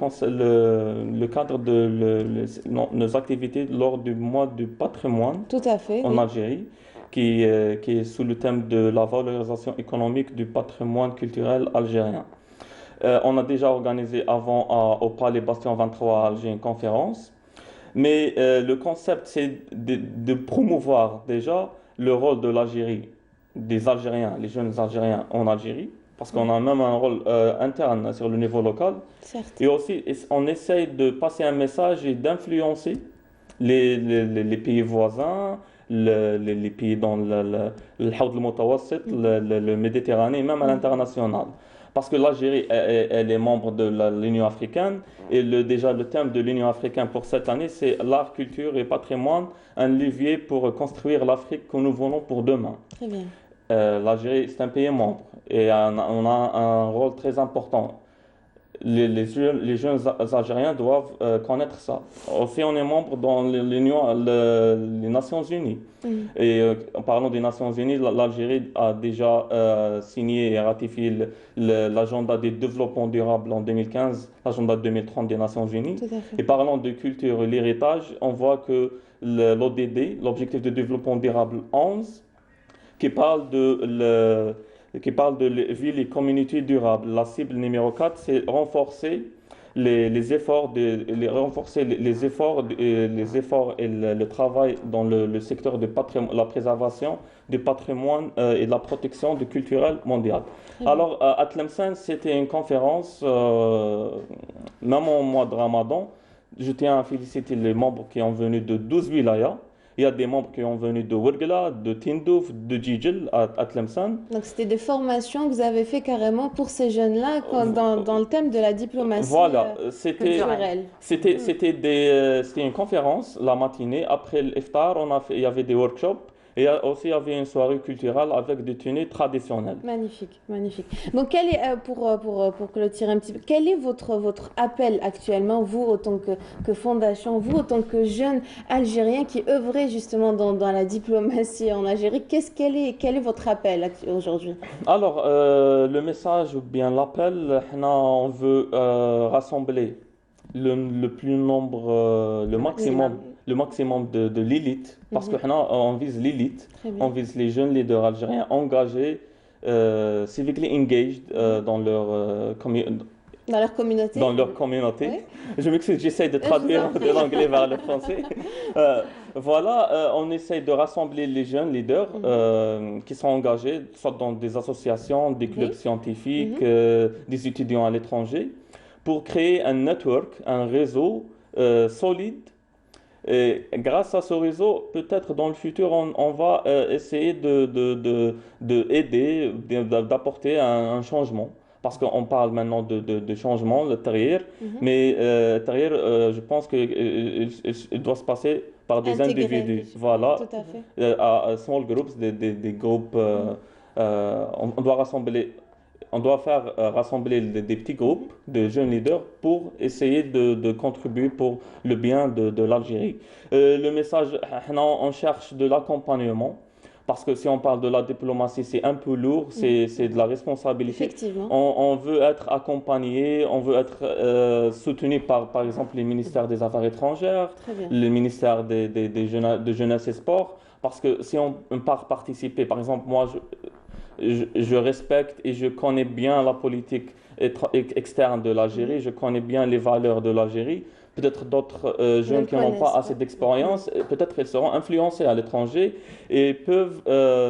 cadre de nos activités lors du mois du patrimoine Tout à fait, en Algérie, qui est sous le thème de la valorisation économique du patrimoine culturel algérien. On a déjà organisé avant au Palais Bastion 23 à Alger une conférence, mais le concept c'est de promouvoir déjà le rôle de l'Algérie, des Algériens, les jeunes Algériens en Algérie, parce qu'on a même un rôle interne sur le niveau local. Certes. Et aussi on essaye de passer un message et d'influencer les pays voisins, les pays dans le Haoud al-Mutawassit, le Méditerranée, même à l'international. Parce que l'Algérie, elle est membre de l'Union africaine et déjà le thème de l'Union africaine pour cette année, c'est l'art, culture et patrimoine, un levier pour construire l'Afrique que nous voulons pour demain. Très bien. L'Algérie, c'est un pays membre et on a un rôle très important. Les jeunes Algériens doivent connaître ça. Aussi, on est membre dans les Nations Unies. Et en parlant des Nations Unies, l'Algérie a déjà signé et ratifié l'agenda des développements durables en 2015, l'agenda 2030 des Nations Unies. Et parlant de culture et l'héritage, on voit que l'ODD, l'objectif de développement durable 11, qui parle de ville et communauté durable. La cible numéro 4, c'est renforcer les efforts et le travail dans le secteur de la préservation du patrimoine et de la protection du culturel mondial. Alors, à Tlemcen, c'était une conférence, même au mois de Ramadan. Je tiens à féliciter les membres qui sont venus de 12 wilayas. Il y a des membres qui sont venus de Ouergla, de Tindouf, de Djidjel à Tlemcen. Donc c'était des formations que vous avez fait carrément pour ces jeunes-là dans le thème de la diplomatie culturelle. C'était une conférence la matinée. Après l'iftar, il y avait des workshops. Et aussi, il y avait une soirée culturelle avec des tenues traditionnelles. Magnifique, magnifique. Donc, pour clôturer un petit peu, quel est votre appel actuellement, vous, autant que fondation, vous, autant que jeune Algérien qui œuvrez justement dans la diplomatie en Algérie, quel est votre appel aujourd'hui? Alors, le message ou bien l'appel, on veut rassembler le maximum de l'élite, parce qu'on vise l'élite, on vise les jeunes leaders algériens engagés, civically engaged dans leur communauté. Oui. Je m'excuse, j'essaie de traduire de l'anglais vers le français. On essaie de rassembler les jeunes leaders qui sont engagés, soit dans des associations, des clubs scientifiques, des étudiants à l'étranger, pour créer un network, un réseau solide. Et grâce à ce réseau, peut-être dans le futur, on va essayer d'aider, d'apporter un changement. Parce qu'on parle maintenant de changement, le tahrir, mais le tahrir, je pense qu'il doit se passer par des individus. Voilà, tout à fait. À small groups, des groupes. On doit faire rassembler des petits groupes de jeunes leaders pour essayer de contribuer pour le bien de l'Algérie. Le message, on cherche de l'accompagnement, parce que si on parle de la diplomatie, c'est un peu lourd, c'est de la responsabilité. Effectivement. On veut être accompagné, on veut être soutenu par exemple les ministères des Affaires étrangères, le ministère de Jeunesse et Sport, parce que si on part participer, par exemple, moi, je respecte et je connais bien la politique externe de l'Algérie, je connais bien les valeurs de l'Algérie. Peut-être d'autres jeunes qui n'ont pas assez d'expérience, peut-être ils seront influencés à l'étranger et peuvent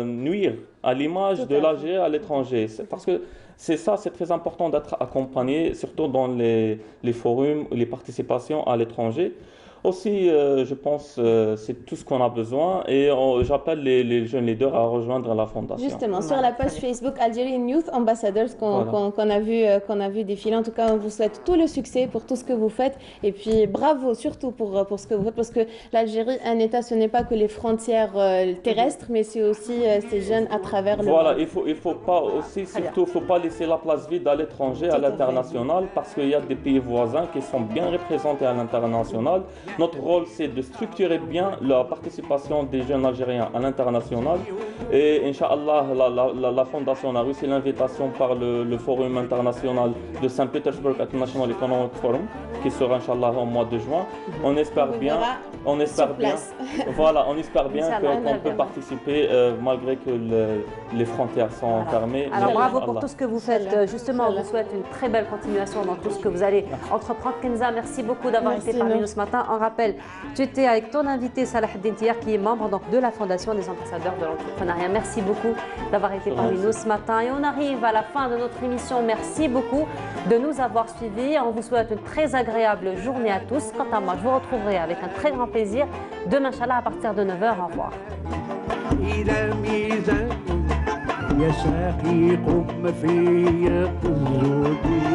nuire à l'image de l'Algérie à l'étranger. Parce que c'est très important d'être accompagné, surtout dans les forums, les participations à l'étranger. Aussi, je pense c'est tout ce qu'on a besoin et j'appelle les jeunes leaders à rejoindre la fondation. Justement, sur la page Facebook Algerian Youth Ambassadors qu'on a vu défiler. En tout cas, on vous souhaite tout le succès pour tout ce que vous faites et puis bravo surtout pour ce que vous faites parce que l'Algérie, un État, ce n'est pas que les frontières terrestres, mais c'est aussi ces jeunes à travers le monde. Voilà, il faut pas aussi, surtout, faut pas laisser la place vide à l'étranger, à l'international, parce qu'il y a des pays voisins qui sont bien représentés à l'international. Notre rôle, c'est de structurer bien la participation des jeunes Algériens à l'international. Et Inch'Allah, la Fondation a reçu l'invitation par le Forum international de Saint-Pétersbourg International Economic Forum, qui sera Inch'Allah au mois de juin. On espère bien, voilà, on espère bien qu'on peut participer malgré que les frontières sont fermées. Alors bravo pour tout ce que vous faites. Justement, on vous souhaite une très belle continuation dans tout ce que vous allez entreprendre. Kenza, merci beaucoup d'avoir été parmi nous ce matin. On rappelle, tu étais avec ton invité Salah Eddine Tiar, qui est membre donc, de la Fondation des ambassadeurs de l'entrepreneuriat. Merci beaucoup d'avoir été parmi nous ce matin. Et on arrive à la fin de notre émission. Merci beaucoup de nous avoir suivis. On vous souhaite une très agréable journée à tous. Quant à moi, je vous retrouverai avec un très grand plaisir demain, Inch'Allah, à partir de 9h. Au revoir. يا ساقي قم في الزود